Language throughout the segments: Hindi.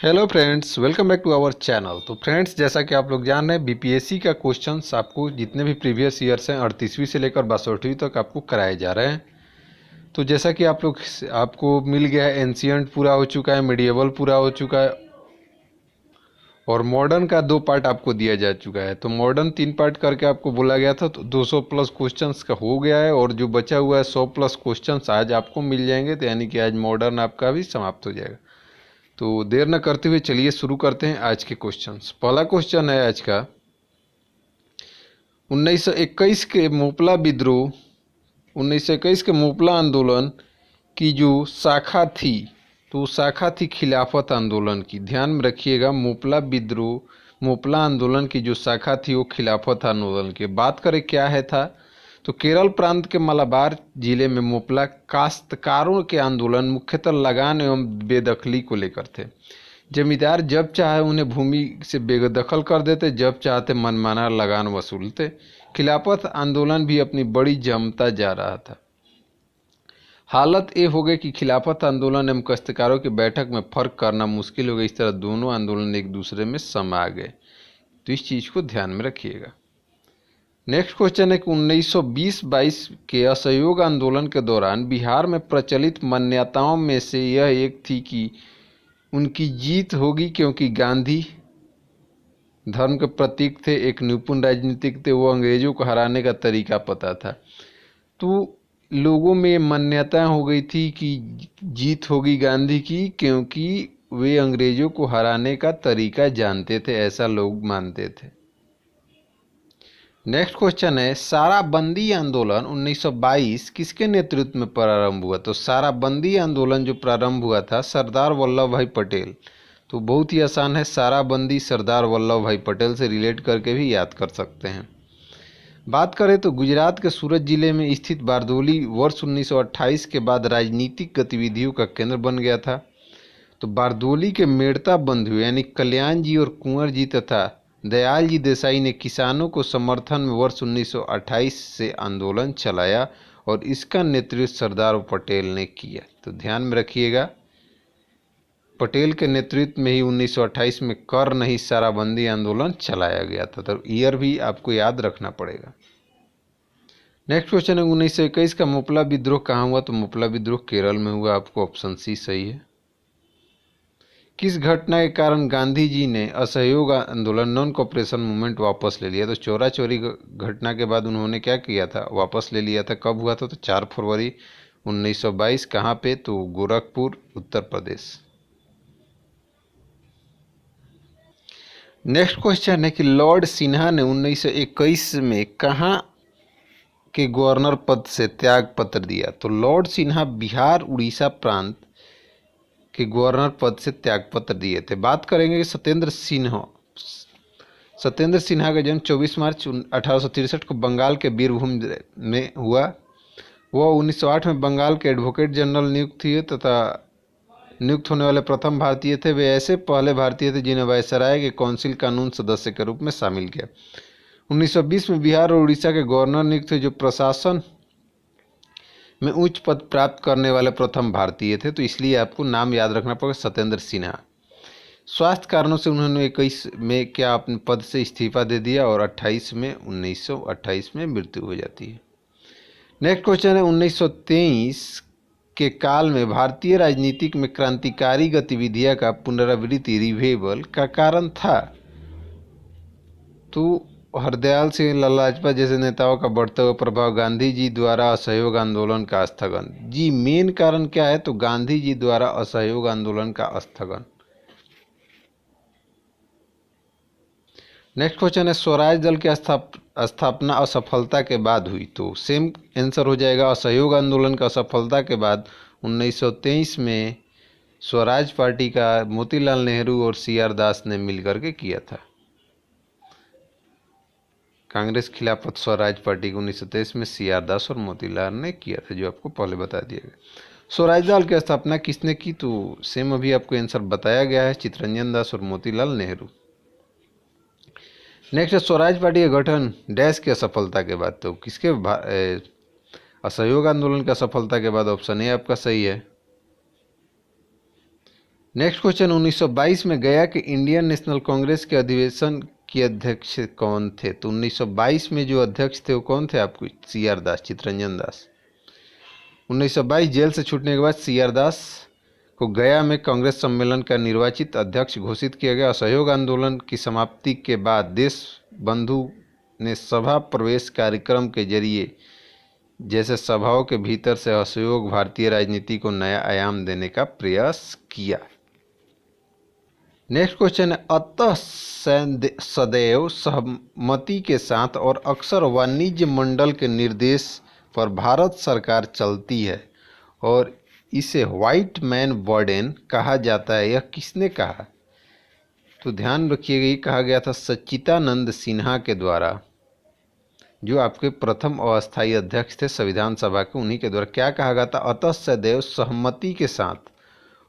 Hello friends, welcome back to our channel. तो फ्रेंड्स, जैसा कि आप लोग जान रहे हैं, बीपीएससी का क्वेश्चंस आपको जितने भी प्रीवियस ईयर्स हैं 38वीं से लेकर 62वीं तक आपको कराए जा रहे हैं। तो जैसा कि आपको मिल गया है, एंशियंट पूरा हो चुका है, मिडिएवल पूरा हो चुका है और मॉडर्न का 2 पार्ट आपको दिया जा चुका है। तो मॉडर्न 3 पार्ट करके आपको बोला गया था, तो 200 प्लस क्वेश्चंस का हो गया है और जो बचा हुआ है 100 प्लस क्वेश्चंस आज आपको मिल जाएंगे। तो यानी कि आज मॉडर्न आपका भी समाप्त हो जाएगा। तो देर न करते हुए चलिए शुरू करते हैं आज के क्वेश्चंस। पहला क्वेश्चन है आज का, 1921 के मोपला विद्रोह, 1921 के मोपला आंदोलन की जो शाखा थी, तो शाखा थी खिलाफत आंदोलन की। ध्यान में रखिएगा, मोपला विद्रोह, मोपला आंदोलन की जो शाखा थी वो खिलाफत आंदोलन की। बात करें क्या है था, तो केरल प्रांत के मलाबार जिले में मोपला काश्तकारों के आंदोलन मुख्यतः लगान एवं बेदखली को लेकर थे। जमींदार जब चाहे उन्हें भूमि से बेदखल कर देते, जब चाहते मनमाना लगान वसूलते। खिलाफत आंदोलन भी अपनी बड़ी जमता जा रहा था। हालत ये हो गई कि खिलाफत आंदोलन एवं काश्तकारों की बैठक में फर्क करना मुश्किल हो गया। इस तरह दोनों आंदोलन एक दूसरे में समा गए। तो इस चीज़ को ध्यान में रखिएगा। नेक्स्ट क्वेश्चन है कि 1920-22 के असहयोग आंदोलन के दौरान बिहार में प्रचलित मान्यताओं में से यह एक थी कि उनकी जीत होगी, क्योंकि गांधी धर्म के प्रतीक थे, एक निपुण राजनीतिक थे, वो अंग्रेजों को हराने का तरीका पता था। तो लोगों में मान्यता हो गई थी कि जीत होगी गांधी की, क्योंकि वे अंग्रेजों को हराने का तरीका जानते थे, ऐसा लोग मानते थे। नेक्स्ट क्वेश्चन है, साराबंदी आंदोलन 1922 किसके नेतृत्व में प्रारंभ हुआ? तो साराबंदी आंदोलन जो प्रारंभ हुआ था, सरदार वल्लभ भाई पटेल। तो बहुत ही आसान है, साराबंदी सरदार वल्लभ भाई पटेल से रिलेट करके भी याद कर सकते हैं। बात करें तो गुजरात के सूरत जिले में स्थित बारदोली वर्ष 1928 के बाद राजनीतिक गतिविधियों का केंद्र बन गया था। तो बारदोली के मेड़ता बंधु यानी कल्याण जी और कुंवर जी तथा दयाल जी देसाई ने किसानों को समर्थन में वर्ष 1928 से आंदोलन चलाया और इसका नेतृत्व सरदार पटेल ने किया। तो ध्यान में रखिएगा, पटेल के नेतृत्व में ही 1928 में कर नहीं साराबंदी आंदोलन चलाया गया था। तो ईयर भी आपको याद रखना पड़ेगा। नेक्स्ट क्वेश्चन है, 1921 का मोपला विद्रोह कहाँ हुआ? तो मोपला विद्रोह केरल में हुआ। आपको ऑप्शन सी सही है। किस घटना के कारण गांधी जी ने असहयोग आंदोलन नॉन कॉपरेशन मूवमेंट वापस ले लिया? तो चोरा चोरी घटना के बाद उन्होंने क्या किया था? वापस ले लिया था। कब हुआ था? तो 4 फरवरी 1922। कहाँ पे? तो गोरखपुर, उत्तर प्रदेश। नेक्स्ट क्वेश्चन है कि लॉर्ड सिन्हा ने 1921 में कहाँ के गवर्नर पद से त्याग पत्र दिया? तो लॉर्ड सिन्हा बिहार उड़ीसा प्रांत के गवर्नर पद से त्यागपत्र दिए थे। बात करेंगे कि सत्येंद्र सिन्हा का जन्म 24 मार्च 1863 को बंगाल के बीरभूम में हुआ। वह 1908 में बंगाल के एडवोकेट जनरल नियुक्त हुए तथा नियुक्त होने वाले प्रथम भारतीय थे। वे ऐसे पहले भारतीय थे जिन्हें वायसराय के काउंसिल कानून सदस्य के रूप में शामिल किया। 1920 में बिहार और उड़ीसा के गवर्नर नियुक्त हुए, जो प्रशासन में उच्च पद प्राप्त करने वाले प्रथम भारतीय थे। तो इसलिए आपको नाम याद रखना पड़ेगा, सत्येंद्र सिन्हा। स्वास्थ्य कारणों से उन्होंने 21 में क्या अपने पद से इस्तीफा दे दिया और 1928 में मृत्यु हो जाती है। नेक्स्ट क्वेश्चन है, 1923 के काल में भारतीय राजनीतिक में क्रांतिकारी गतिविधियां का पुनरावृत्ति रिवाइवल का कारण था? तो हरदयाल सिंह, लाला लाजपत जैसे नेताओं का बढ़ता हुआ प्रभाव, गांधी जी द्वारा असहयोग आंदोलन का स्थगन। जी मेन कारण क्या है? तो गांधी जी द्वारा असहयोग आंदोलन का स्थगन। नेक्स्ट क्वेश्चन है, स्वराज दल की स्थापना असफलता के बाद हुई? तो सेम आंसर हो जाएगा, असहयोग आंदोलन का असफलता के बाद 1923 में स्वराज पार्टी का मोतीलाल नेहरू और CR दास ने मिलकर के किया था। कांग्रेस खिलाफत स्वराज पार्टी को 1923 में CR दास और मोतीलाल ने किया था, जो आपको पहले बता दिया गया। स्वराज दल की स्थापना किसने की? तो सेम अभी आपको आंसर बताया गया है, चित्तरंजन दास और मोतीलाल नेहरू। नेक्स्ट है, स्वराज पार्टी का गठन डैश की असफलता के बाद? तो किसके असहयोग आंदोलन की असफलता के बाद। ऑप्शन ए आपका सही है। नेक्स्ट क्वेश्चन, 1922 में गया के इंडियन नेशनल कांग्रेस के अधिवेशन के अध्यक्ष कौन थे? तो 1922 में जो अध्यक्ष थे वो कौन थे आपको? CR दास, चितरंजन दास। 1922 जेल से छूटने के बाद CR दास को गया में कांग्रेस सम्मेलन का निर्वाचित अध्यक्ष घोषित किया गया। असहयोग आंदोलन की समाप्ति के बाद देश बंधु ने सभा प्रवेश कार्यक्रम के जरिए जैसे सभाओं के भीतर से असहयोग भारतीय राजनीति को नया आयाम देने का प्रयास किया। नेक्स्ट क्वेश्चन है, अतः सदैव सहमति के साथ और अक्सर वाणिज्य मंडल के निर्देश पर भारत सरकार चलती है और इसे व्हाइट मैन बर्डन कहा जाता है। यह किसने कहा? तो ध्यान रखिएगा, ये कहा गया था सच्चिदानंद सिन्हा के द्वारा, जो आपके प्रथम अस्थायी अध्यक्ष थे संविधान सभा के। उन्हीं के द्वारा क्या कहा गया था? अतः सदैव सहमति के साथ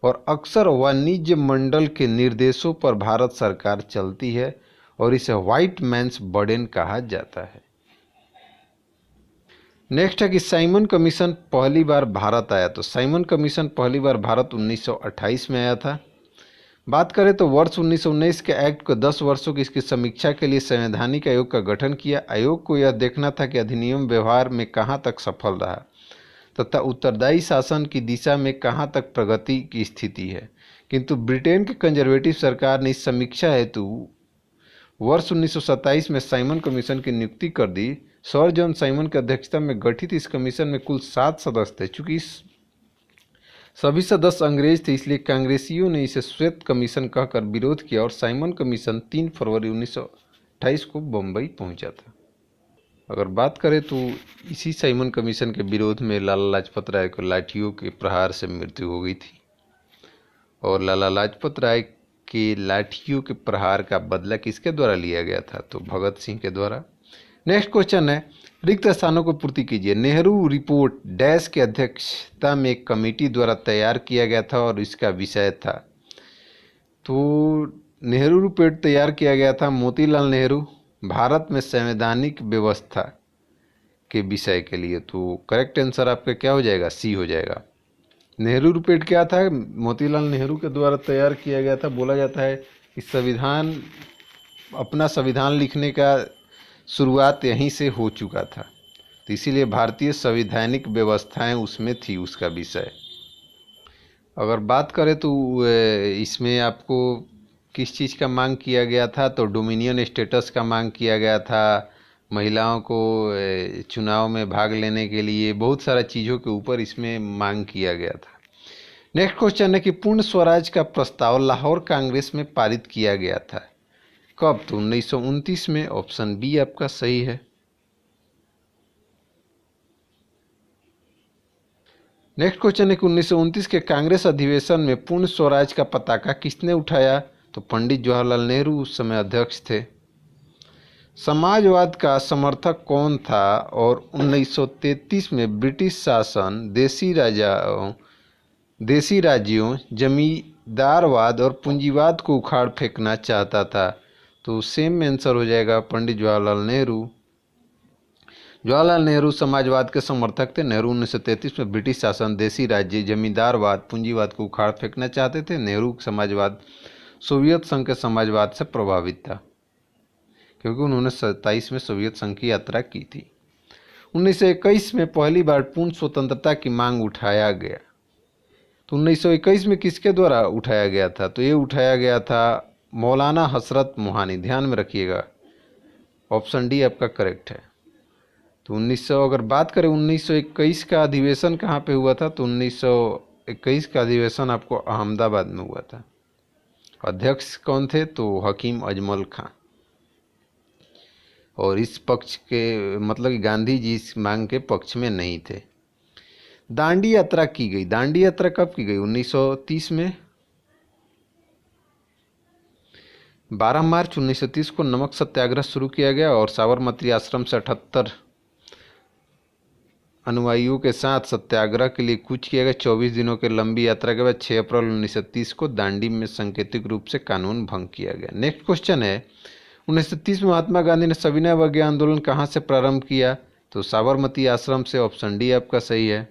और अक्सर वाणिज्य मंडल के निर्देशों पर भारत सरकार चलती है और इसे व्हाइट मैन्स बर्डन कहा जाता है। नेक्स्ट है कि साइमन कमीशन पहली बार भारत आया। तो साइमन कमीशन पहली बार भारत 1928 में आया था। बात करें तो वर्ष 1919 के एक्ट को 10 वर्षों की इसकी समीक्षा के लिए संवैधानिक आयोग का गठन किया। आयोग को यह देखना था कि अधिनियम व्यवहार में कहाँ तक सफल रहा तथा उत्तरदायी शासन की दिशा में कहाँ तक प्रगति की स्थिति है। किंतु ब्रिटेन की कंजर्वेटिव सरकार ने इस समीक्षा हेतु वर्ष 1927 में साइमन कमीशन की नियुक्ति कर दी। सर जॉन साइमन की अध्यक्षता में गठित इस कमीशन में कुल 7 सदस्य थे। चूंकि सभी सदस्य अंग्रेज थे, इसलिए कांग्रेसियों ने इसे श्वेत कमीशन कहकर विरोध किया और साइमन कमीशन 3 फरवरी 1928 को बम्बई पहुंचा था। अगर बात करें तो इसी साइमन कमीशन के विरोध में लाला लाजपत राय को लाठियों के प्रहार से मृत्यु हो गई थी और लाला लाजपत राय के लाठियों के प्रहार का बदला किसके द्वारा लिया गया था? तो भगत सिंह के द्वारा। नेक्स्ट क्वेश्चन है, रिक्त स्थानों को पूर्ति कीजिए। नेहरू रिपोर्ट डैश के अध्यक्षता में एक कमेटी द्वारा तैयार किया गया था और इसका विषय था, तो नेहरू रिपोर्ट तैयार किया गया था मोतीलाल नेहरू भारत में संवैधानिक व्यवस्था के विषय के लिए। तो करेक्ट आंसर आपका क्या हो जाएगा? सी हो जाएगा। नेहरू रिपोर्ट क्या था? मोतीलाल नेहरू के द्वारा तैयार किया गया था। बोला जाता है कि अपना संविधान लिखने का शुरुआत यहीं से हो चुका था, तो इसीलिए भारतीय संवैधानिक व्यवस्थाएं उसमें थी, उसका विषय। अगर बात करें तो इसमें आपको किस चीज़ का मांग किया गया था? तो डोमिनियन स्टेटस का मांग किया गया था, महिलाओं को चुनाव में भाग लेने के लिए, बहुत सारा चीज़ों के ऊपर इसमें मांग किया गया था। नेक्स्ट क्वेश्चन है कि पूर्ण स्वराज का प्रस्ताव लाहौर कांग्रेस में पारित किया गया था। कब? तो 1929 में। ऑप्शन बी आपका सही है। नेक्स्ट क्वेश्चन है कि 1929 के कांग्रेस अधिवेशन में पूर्ण स्वराज का पताका किसने उठाया? तो पंडित जवाहरलाल नेहरू उस समय अध्यक्ष थे। समाजवाद का समर्थक कौन था और 1933 में ब्रिटिश शासन देसी राज्यों, जमींदारवाद और पूंजीवाद को उखाड़ फेंकना चाहता था? तो सेम आंसर हो जाएगा पंडित जवाहरलाल नेहरू। जवाहरलाल नेहरू समाजवाद के समर्थक थे। नेहरू 1933 में ब्रिटिश शासन, देसी राज्य, जमींदारवाद, पूंजीवाद को उखाड़ फेंकना चाहते थे। नेहरू समाजवाद सोवियत संघ के समाजवाद से प्रभावित था, क्योंकि उन्होंने 27 में सोवियत संघ की यात्रा की थी। 1921 में पहली बार पूर्ण स्वतंत्रता की मांग उठाया गया। तो 1921 में किसके द्वारा उठाया गया था? तो ये उठाया गया था मौलाना हसरत मोहानी। ध्यान में रखिएगा, ऑप्शन डी आपका करेक्ट है। तो 1900 अगर बात करें 1921 का अधिवेशन कहाँ पे हुआ था? तो 1921 का अधिवेशन आपको अहमदाबाद में हुआ था। अध्यक्ष कौन थे? तो हकीम अजमल खां। और इस पक्ष के मतलब कि गांधी जी इस मांग के पक्ष में नहीं थे। दांडी यात्रा की गई। दांडी यात्रा कब की गई? 1930 में। 12 मार्च 1930 को नमक सत्याग्रह शुरू किया गया और साबरमती आश्रम से 78 अनुयायियों के साथ सत्याग्रह के लिए कूच किया गया। 24 दिनों के लंबी यात्रा के बाद 6 अप्रैल 1930 को दांडी में सांकेतिक रूप से कानून भंग किया गया। नेक्स्ट क्वेश्चन है, 1930 में महात्मा गांधी ने सविनय अवज्ञा आंदोलन कहाँ से प्रारंभ किया? तो साबरमती आश्रम से। ऑप्शन डी आपका सही है।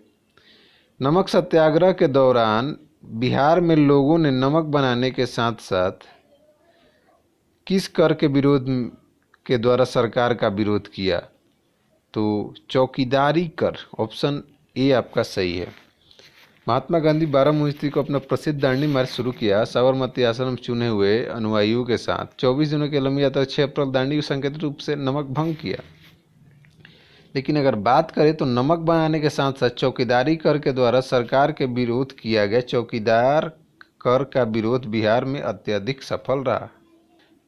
नमक सत्याग्रह के दौरान बिहार में लोगों ने नमक बनाने के साथ साथ किस कर के विरोध के द्वारा सरकार का विरोध किया? तो चौकीदारी कर, ऑप्शन ए आपका सही है। महात्मा गांधी 12 मुश्ती को अपना प्रसिद्ध दांडी मार्च शुरू किया। साबरमती आश्रम चुने हुए अनुयायियों के साथ 24 दिनों की लंबी यात्रा 6 अप्रैल दांडी को सांकेतिक रूप से नमक भंग किया। लेकिन अगर बात करें तो नमक बनाने के साथ साथ चौकीदारी कर के द्वारा सरकार के विरोध किया गया। चौकीदार कर का विरोध बिहार में अत्यधिक सफल रहा।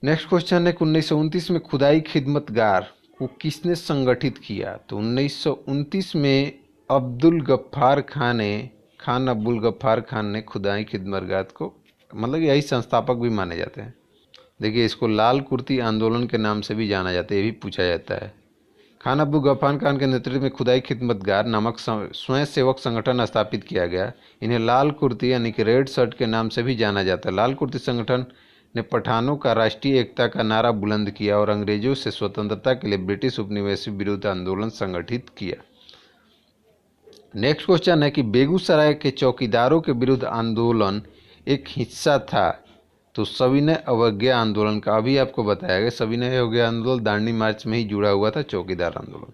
नेक्स्ट क्वेश्चन है कि 1929 में खुदाई खिदमतगार को किसने संगठित किया? तो 1929 में खान अब्दुल गफ्फार खान ने खुदाई खिदमतगार को, मतलब यही संस्थापक भी माने जाते हैं। देखिए, इसको लाल कुर्ती आंदोलन के नाम से भी जाना जाता है, ये भी पूछा जाता है। खान अब्दुल गफ्फार खान के नेतृत्व में खुदाई खिदमतगार नामक स्वयं सेवक संगठन स्थापित किया गया। इन्हें लाल कुर्ती यानी कि रेड शर्ट के नाम से भी जाना जाता है। लाल कुर्ती संगठन ने पठानों का राष्ट्रीय एकता का नारा बुलंद किया और अंग्रेजों से स्वतंत्रता के लिए ब्रिटिश उपनिवेशी विरुद्ध आंदोलन संगठित किया। नेक्स्ट क्वेश्चन है कि बेगूसराय के चौकीदारों के विरुद्ध आंदोलन एक हिस्सा था। तो सविनय अवज्ञा आंदोलन का, अभी आपको बताया गया, सविनय अवज्ञा आंदोलन दांडी मार्च में ही जुड़ा हुआ था चौकीदार आंदोलन।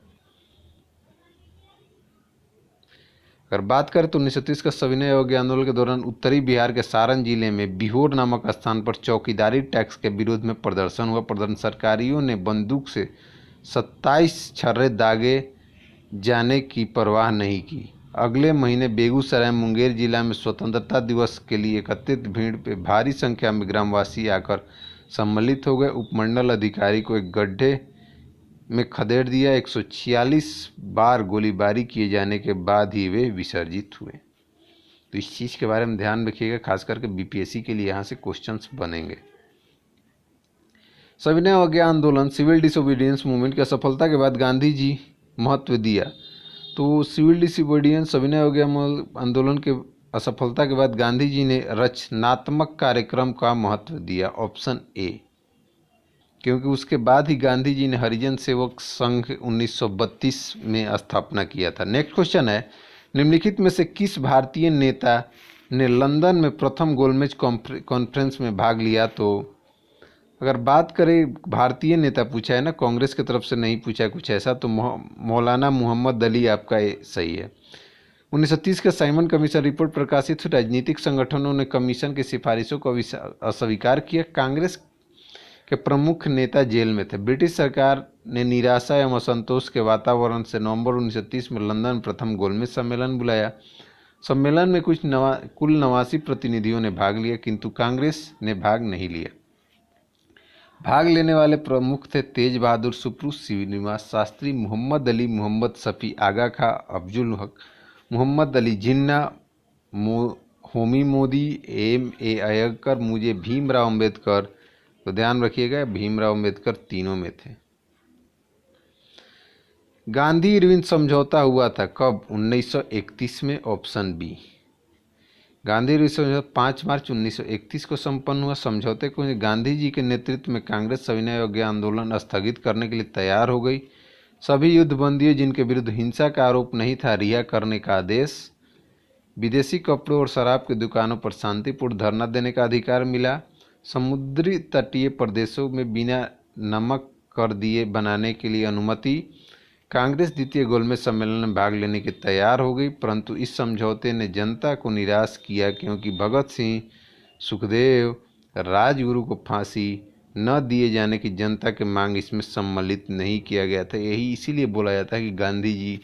अगर बात करें तो 1930 का सविनय अवज्ञा आंदोलन के दौरान उत्तरी बिहार के सारण जिले में बिहोर नामक स्थान पर चौकीदारी टैक्स के विरोध में प्रदर्शन हुआ। प्रदर्शनकारियों ने बंदूक से 27 छर्रे दागे जाने की परवाह नहीं की। अगले महीने बेगूसराय मुंगेर जिला में स्वतंत्रता दिवस के लिए एकत्रित भीड़ पे भारी संख्या में ग्रामवासी आकर सम्मिलित हो गए। उपमंडल अधिकारी को एक गड्ढे में खदेड़ दिया। 146 बार गोलीबारी किए जाने के बाद ही वे विसर्जित हुए। तो इस चीज़ के बारे में ध्यान रखिएगा, खास करके बीपीएससी के लिए यहाँ से क्वेश्चंस बनेंगे। सविनय अवज्ञा आंदोलन, सिविल डिसोबीडियंस मूवमेंट की असफलता के बाद गांधी जी महत्व दिया। तो सिविल डिसोबीडियंस सविनय अवज्ञा आंदोलन के असफलता के बाद गांधी जी ने रचनात्मक कार्यक्रम का महत्व दिया, ऑप्शन ए, क्योंकि उसके बाद ही गांधी जी ने हरिजन सेवक संघ 1932 में स्थापना किया था। नेक्स्ट क्वेश्चन है, निम्नलिखित में से किस भारतीय नेता ने लंदन में प्रथम गोलमेज कॉन्फ्रेंस में भाग लिया? तो अगर बात करें, भारतीय नेता पूछा है ना, कांग्रेस की तरफ से नहीं पूछा है कुछ ऐसा, तो मौलाना मोहम्मद अली आपका सही है। 1930 का साइमन कमीशन रिपोर्ट प्रकाशित हुई। राजनीतिक संगठनों ने कमीशन की सिफारिशों को अस्वीकार किया। कांग्रेस के प्रमुख नेता जेल में थे। ब्रिटिश सरकार ने निराशा एवं असंतोष के वातावरण से नवंबर 1930 में लंदन प्रथम गोलमेज सम्मेलन बुलाया। सम्मेलन में कुल 89 प्रतिनिधियों ने भाग लिया, किंतु कांग्रेस ने भाग नहीं लिया। भाग लेने वाले प्रमुख थे तेज बहादुर सुप्रू, श्रीनिवास शास्त्री, मोहम्मद अली, मोहम्मद शफी आगा खां, अफजुल हक, मोहम्मद अली जिन्ना, होमी मोदी, M.A. अय्यर, मुझे भीमराव अम्बेडकर। तो ध्यान रखिएगा, भीमराव अम्बेडकर तीनों में थे। गांधी इरविन समझौता हुआ था कब? 1931 में, ऑप्शन बी। गांधी इरविन समझौता 5 मार्च 1931 को संपन्न हुआ। समझौते को गांधी जी के नेतृत्व में कांग्रेस सविनय अवज्ञा आंदोलन स्थगित करने के लिए तैयार हो गई। सभी युद्धबंदियों जिनके विरुद्ध हिंसा का आरोप नहीं था, रिहा करने का आदेश। विदेशी कपड़ों और शराब की दुकानों पर शांतिपूर्ण धरना देने का अधिकार मिला। समुद्री तटीय प्रदेशों में बिना नमक कर दिए बनाने के लिए अनुमति। कांग्रेस द्वितीय गोलमेज सम्मेलन में भाग लेने की तैयार हो गई, परंतु इस समझौते ने जनता को निराश किया, क्योंकि भगत सिंह, सुखदेव, राजगुरु को फांसी न दिए जाने की जनता की मांग इसमें सम्मिलित नहीं किया गया था। यही इसीलिए बोला जाता है कि गांधी जी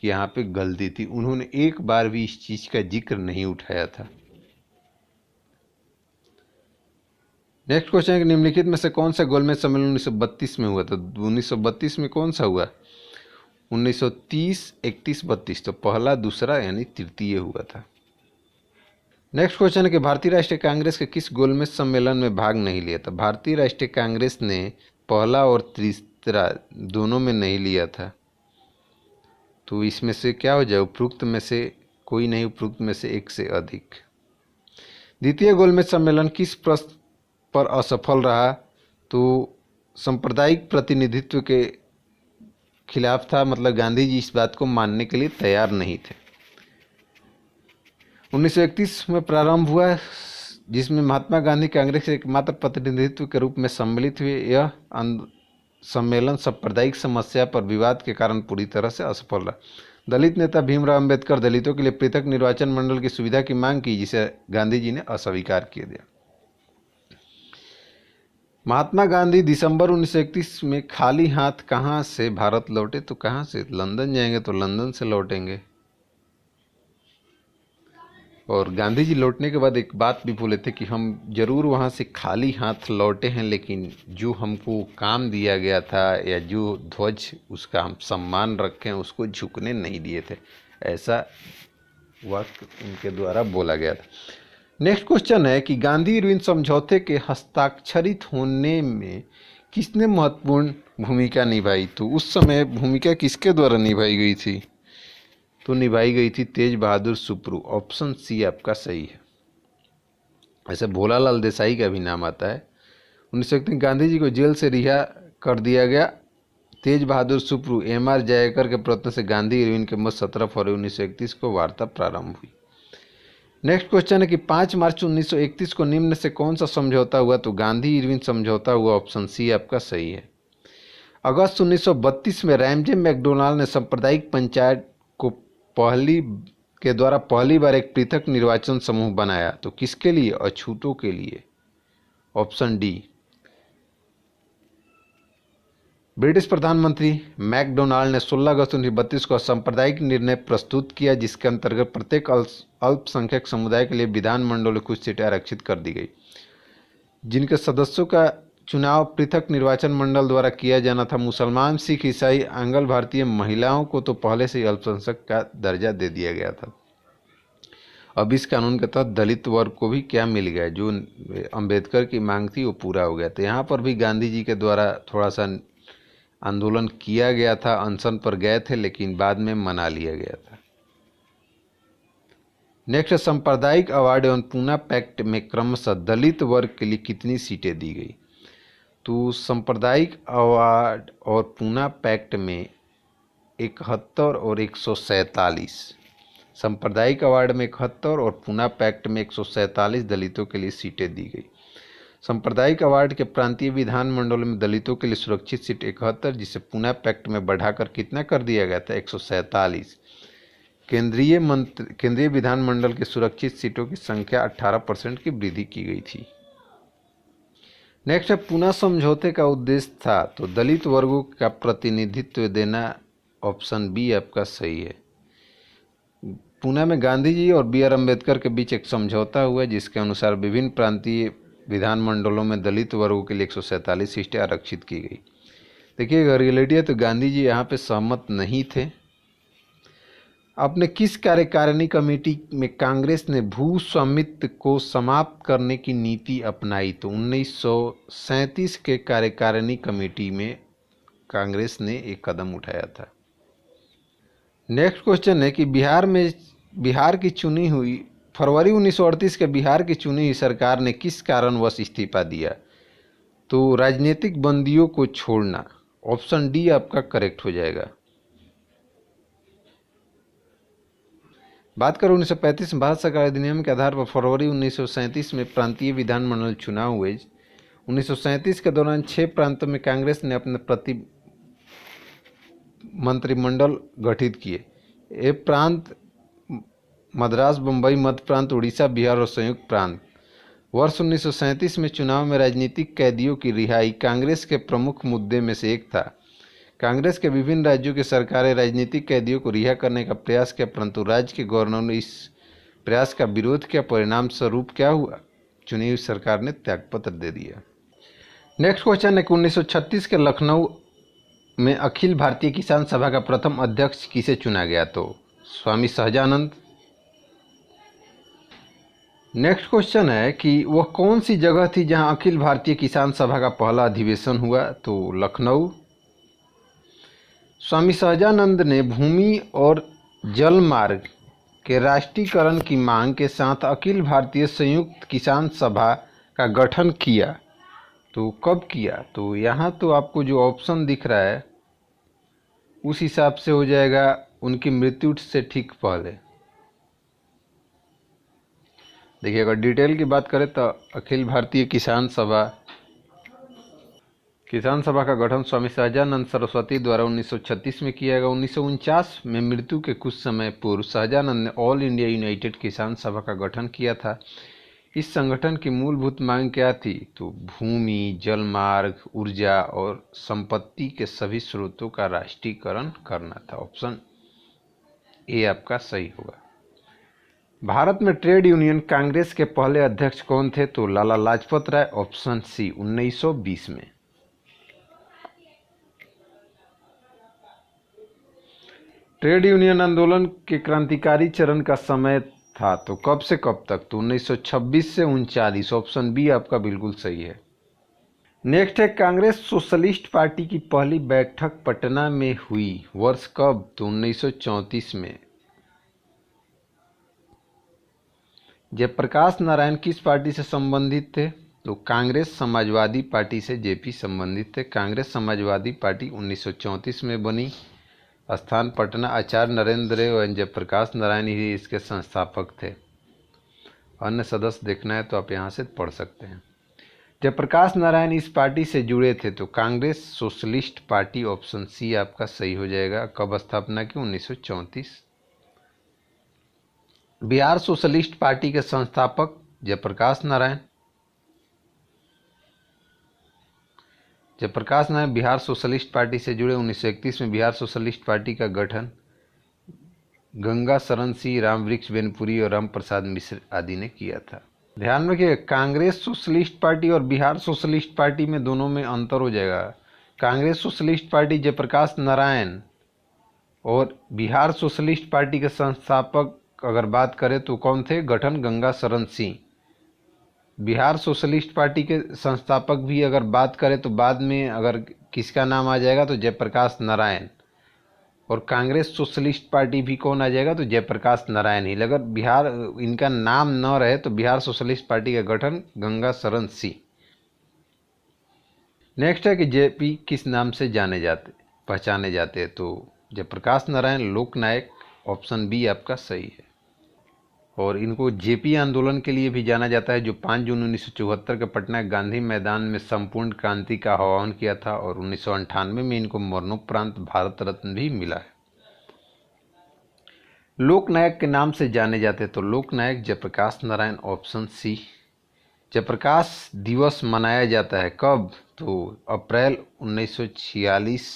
की यहाँ पे गलती थी, उन्होंने एक बार भी इस चीज़ का जिक्र नहीं उठाया था। नेक्स्ट क्वेश्चन है कि निम्नलिखित में से कौन सा गोलमेज सम्मेलन 1932 में हुआ? तो 1932 में कौन सा हुआ? 1930, 31, 32। तो पहला, दूसरा यानी तृतीय हुआ था। नेक्स्ट क्वेश्चन है कि भारतीय राष्ट्रीय कांग्रेस के किस गोलमेज सम्मेलन में भाग नहीं लिया था? भारतीय राष्ट्रीय कांग्रेस ने पहला और तीसरा दोनों में नहीं लिया था। तो इसमें से क्या हो जाए? उपरोक्त में से कोई नहीं, उपरोक्त में से एक से अधिक। द्वितीय गोलमेज सम्मेलन किस प्रश्न पर असफल रहा? तो सांप्रदायिक प्रतिनिधित्व के खिलाफ था, मतलब गांधी जी इस बात को मानने के लिए तैयार नहीं थे। 1931 में प्रारंभ हुआ, जिसमें महात्मा गांधी कांग्रेस के एकमात्र प्रतिनिधित्व के रूप में सम्मिलित हुए। यह सम्मेलन सांप्रदायिक समस्या पर विवाद के कारण पूरी तरह से असफल रहा। दलित नेता भीमराव अंबेडकर दलितों के लिए पृथक निर्वाचन मंडल की सुविधा की मांग की, जिसे गांधी जी ने अस्वीकार किया दिया। महात्मा गांधी दिसंबर 1931 में खाली हाथ कहाँ से भारत लौटे? तो कहाँ से? लंदन जाएंगे तो लंदन से लौटेंगे। और गांधी जी लौटने के बाद एक बात भी बोले थे कि हम जरूर वहाँ से खाली हाथ लौटे हैं, लेकिन जो हमको काम दिया गया था या जो ध्वज उसका हम सम्मान रखें उसको झुकने नहीं दिए थे, ऐसा वाक्य उनके द्वारा बोला गया था। नेक्स्ट क्वेश्चन है कि गांधी इरविन समझौते के हस्ताक्षरित होने में किसने महत्वपूर्ण भूमिका निभाई? तो उस समय भूमिका किसके द्वारा निभाई गई थी? तो निभाई गई थी तेज बहादुर सुप्रू। ऑप्शन सी आपका सही है। ऐसे भोलालाल देसाई का भी नाम आता है। 1931 गांधी जी को जेल से रिहा कर दिया गया। तेज बहादुर सुप्रू एम.आर. जयकर के प्रयत्न से गांधी इरविन के मध्य 17 फरवरी 1931 को वार्ता प्रारंभ हुई। नेक्स्ट क्वेश्चन है कि 5 मार्च 1931 को निम्न से कौन सा समझौता हुआ? तो गांधी इरविन समझौता हुआ। ऑप्शन सी आपका सही है। अगस्त 1932 में रैमजे मैकडोनाल्ड ने सांप्रदायिक पंचायत को पहली बार एक पृथक निर्वाचन समूह बनाया। तो किसके लिए? अछूतों के लिए। Option D. ब्रिटिश प्रधानमंत्री मैकडोनाल्ड ने 16 अगस्त 1932 को सांप्रदायिक निर्णय प्रस्तुत किया, जिसके अंतर्गत प्रत्येक अल्पसंख्यक समुदाय के लिए विधानमंडल में कुछ सीटें आरक्षित कर दी गई, जिनके सदस्यों का चुनाव पृथक निर्वाचन मंडल द्वारा किया जाना था। मुसलमान, सिख, ईसाई, आंग्ल भारतीय महिलाओं को तो पहले से ही अल्पसंख्यक का दर्जा दे दिया गया था। अब इस कानून के तहत दलित वर्ग को भी क्या मिल गया? जो अंबेडकर की मांग थी वो पूरा हो गया। तो यहाँ पर भी गांधी जी के द्वारा थोड़ा सा आंदोलन किया गया था, अनशन पर गए थे, लेकिन बाद में मना लिया गया था। नेक्स्ट, सांप्रदायिक अवार्ड एवं पूना पैक्ट में क्रमशः दलित वर्ग के लिए कितनी सीटें दी गई? तो सांप्रदायिक अवार्ड और पूना पैक्ट में 71 और 147। सांप्रदायिक अवार्ड में 71 और पूना पैक्ट में 147 दलितों के लिए सीटें दी गई। सांप्रदायिक अवार्ड के प्रांतीय विधानमंडलों में दलितों के लिए सुरक्षित सीट 71, जिसे पूना पैक्ट में बढ़ाकर कितना कर दिया गया था? 147। केंद्रीय विधानमंडल की सुरक्षित सीटों की संख्या 18% की वृद्धि की गई थी। नेक्स्ट है, पूना समझौते का उद्देश्य था तो दलित वर्गों का प्रतिनिधित्व देना। ऑप्शन बी आपका सही है। पूना में गांधी जी और बी.आर. अम्बेडकर के बीच एक समझौता हुआ, जिसके अनुसार विभिन्न प्रांतीय विधानमंडलों में दलित वर्गों के लिए 147 सीटें आरक्षित की गई। देखिए, अगर रियलिटी है तो गांधी जी यहाँ पे सहमत नहीं थे। अपने किस कार्यकारिणी कमेटी में कांग्रेस ने भू स्वामित्व को समाप्त करने की नीति अपनाई? तो 1937 के कार्यकारिणी कमेटी में कांग्रेस ने एक कदम उठाया था। नेक्स्ट क्वेश्चन है कि बिहार की चुनी हुई फरवरी 1938 के बिहार की चुनी हुई सरकार ने किस कारणवश इस्तीफा दिया? तो राजनीतिक बंदियों को छोड़ना। ऑप्शन डी आपका करेक्ट हो जाएगा। बात करें 1935 में भारत सरकार अधिनियम के आधार पर फरवरी 1937 में प्रांतीय विधानमंडल चुनाव हुए। 1937 के दौरान 6 प्रांतों में कांग्रेस ने अपने मंत्रिमंडल गठित किए। ये प्रांत मद्रास, बम्बई, मध्य प्रांत, उड़ीसा, बिहार और संयुक्त प्रांत। वर्ष 1937 में चुनाव में राजनीतिक कैदियों की रिहाई कांग्रेस के प्रमुख मुद्दे में से एक था। कांग्रेस के विभिन्न राज्यों की सरकारें राजनीतिक कैदियों को रिहा करने का प्रयास किया, परंतु राज्य के गवर्नर ने इस प्रयास का विरोध किया। परिणाम स्वरूप क्या हुआ? चुनी हुई सरकार ने त्यागपत्र दे दिया। नेक्स्ट क्वेश्चन है कि 1936 के लखनऊ में अखिल भारतीय किसान सभा का प्रथम अध्यक्ष किसे चुना गया? तो स्वामी सहजानंद। नेक्स्ट क्वेश्चन है कि वह कौन सी जगह थी जहां अखिल भारतीय किसान सभा का पहला अधिवेशन हुआ? तो लखनऊ। स्वामी सहजानंद ने भूमि और जल मार्ग के राष्ट्रीयकरण की मांग के साथ अखिल भारतीय संयुक्त किसान सभा का गठन किया। तो कब किया? तो यहाँ तो आपको जो ऑप्शन दिख रहा है उस हिसाब से हो जाएगा उनकी मृत्यु से ठीक पहले। देखिए, अगर डिटेल की बात करें तो अखिल भारतीय किसान सभा का गठन स्वामी सहजानंद सरस्वती द्वारा 1936 में किया गया। 1949 में मृत्यु के कुछ समय पूर्व सहजानंद ने ऑल इंडिया यूनाइटेड किसान सभा का गठन किया था। इस संगठन की मूलभूत मांग क्या थी? तो भूमि, जलमार्ग, ऊर्जा और संपत्ति के सभी स्रोतों का राष्ट्रीयकरण करना था। ऑप्शन ए आपका सही होगा। भारत में ट्रेड यूनियन कांग्रेस के पहले अध्यक्ष कौन थे? तो लाला लाजपत राय। ऑप्शन सी 1920 में। ट्रेड यूनियन आंदोलन के क्रांतिकारी चरण का समय था तो कब से कब तक? तो 1926 से 39। ऑप्शन बी आपका बिल्कुल सही है। नेक्स्ट है, कांग्रेस सोशलिस्ट पार्टी की पहली बैठक पटना में हुई, वर्ष कब? तो 1934 में। जयप्रकाश नारायण किस पार्टी से संबंधित थे? तो कांग्रेस समाजवादी पार्टी से जेपी संबंधित थे। कांग्रेस समाजवादी पार्टी 1934 में बनी। स्थान पटना। आचार्य नरेंद्र एवं जयप्रकाश नारायण ही इसके संस्थापक थे। अन्य सदस्य देखना है तो आप यहाँ से पढ़ सकते हैं। जयप्रकाश नारायण इस पार्टी से जुड़े थे तो Congress Socialist Party. Option C आपका सही हो जाएगा। कब स्थापना की? 1934। बिहार सोशलिस्ट पार्टी के संस्थापक जयप्रकाश नारायण। जयप्रकाश नारायण बिहार सोशलिस्ट पार्टी से जुड़े। 1931 में बिहार सोशलिस्ट पार्टी का गठन गंगा शरण सिंह, रामवृक्ष बेनपुरी और राम प्रसाद मिश्र आदि ने किया था। ध्यान रखिए, कांग्रेस सोशलिस्ट पार्टी और बिहार सोशलिस्ट पार्टी में दोनों में अंतर हो जाएगा। कांग्रेस सोशलिस्ट पार्टी जयप्रकाश नारायण और बिहार सोशलिस्ट पार्टी के संस्थापक अगर बात करें तो कौन थे? गठन गंगा शरण सिंह। बिहार सोशलिस्ट पार्टी के संस्थापक भी अगर बात करें तो बाद में अगर किसका नाम आ जाएगा तो जयप्रकाश नारायण। और कांग्रेस सोशलिस्ट पार्टी भी कौन आ जाएगा? तो जयप्रकाश नारायण ही। अगर बिहार इनका नाम न रहे तो बिहार सोशलिस्ट पार्टी का गठन गंगा शरण सिंह। नेक्स्ट है कि जेपी किस नाम से पहचाने जाते हैं? तो जयप्रकाश नारायण लोकनायक। ऑप्शन बी आपका सही है। और इनको जेपी आंदोलन के लिए भी जाना जाता है, जो 5 जून 1974 के पटना गांधी मैदान में संपूर्ण क्रांति का आह्वान किया था। और 1998 में इनको मरणोपरांत भारत रत्न भी मिला है। लोकनायक के नाम से जाने जाते तो लोकनायक जयप्रकाश नारायण। Option C. जयप्रकाश दिवस मनाया जाता है कब? तो अप्रैल 1946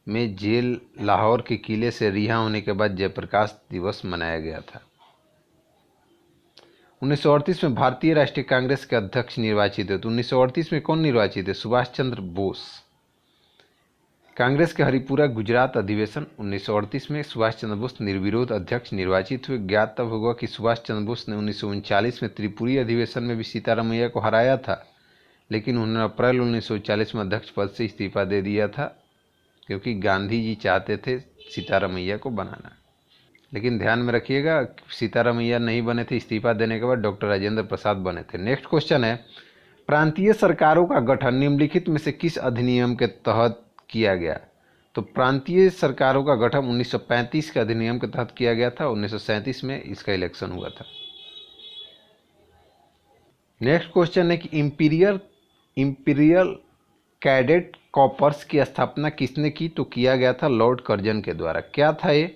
में जेल लाहौर के किले से रिहा होने के बाद जयप्रकाश दिवस मनाया गया था। 1938 में भारतीय राष्ट्रीय कांग्रेस के अध्यक्ष निर्वाचित है। तो 1938 में कौन निर्वाचित है? सुभाष चंद्र बोस। कांग्रेस के हरिपुरा गुजरात अधिवेशन 1938 में सुभाष चंद्र बोस निर्विरोध अध्यक्ष निर्वाचित हुए। ज्ञात तब होगा कि सुभाष चंद्र बोस ने 1939 में त्रिपुरी अधिवेशन में भी सीतारामैया को हराया था, लेकिन उन्होंने अप्रैल 1940 में अध्यक्ष पद से इस्तीफा दे दिया था, क्योंकि गांधी जी चाहते थे सीतारामैया को बनाना। लेकिन ध्यान में रखिएगा, सीतारामैया नहीं बने थे। इस्तीफा देने के बाद डॉक्टर राजेंद्र प्रसाद बने थे। नेक्स्ट क्वेश्चन है, प्रांतीय सरकारों का गठन निम्नलिखित में से किस अधिनियम के तहत किया गया? तो प्रांतीय सरकारों का गठन 1935 के अधिनियम के तहत किया गया था। 1937 में इसका इलेक्शन हुआ था। नेक्स्ट क्वेश्चन है कि इंपीरियल कैडेट कॉर्प्स की स्थापना किसने की? तो किया गया था लॉर्ड कर्जन के द्वारा। क्या था ये?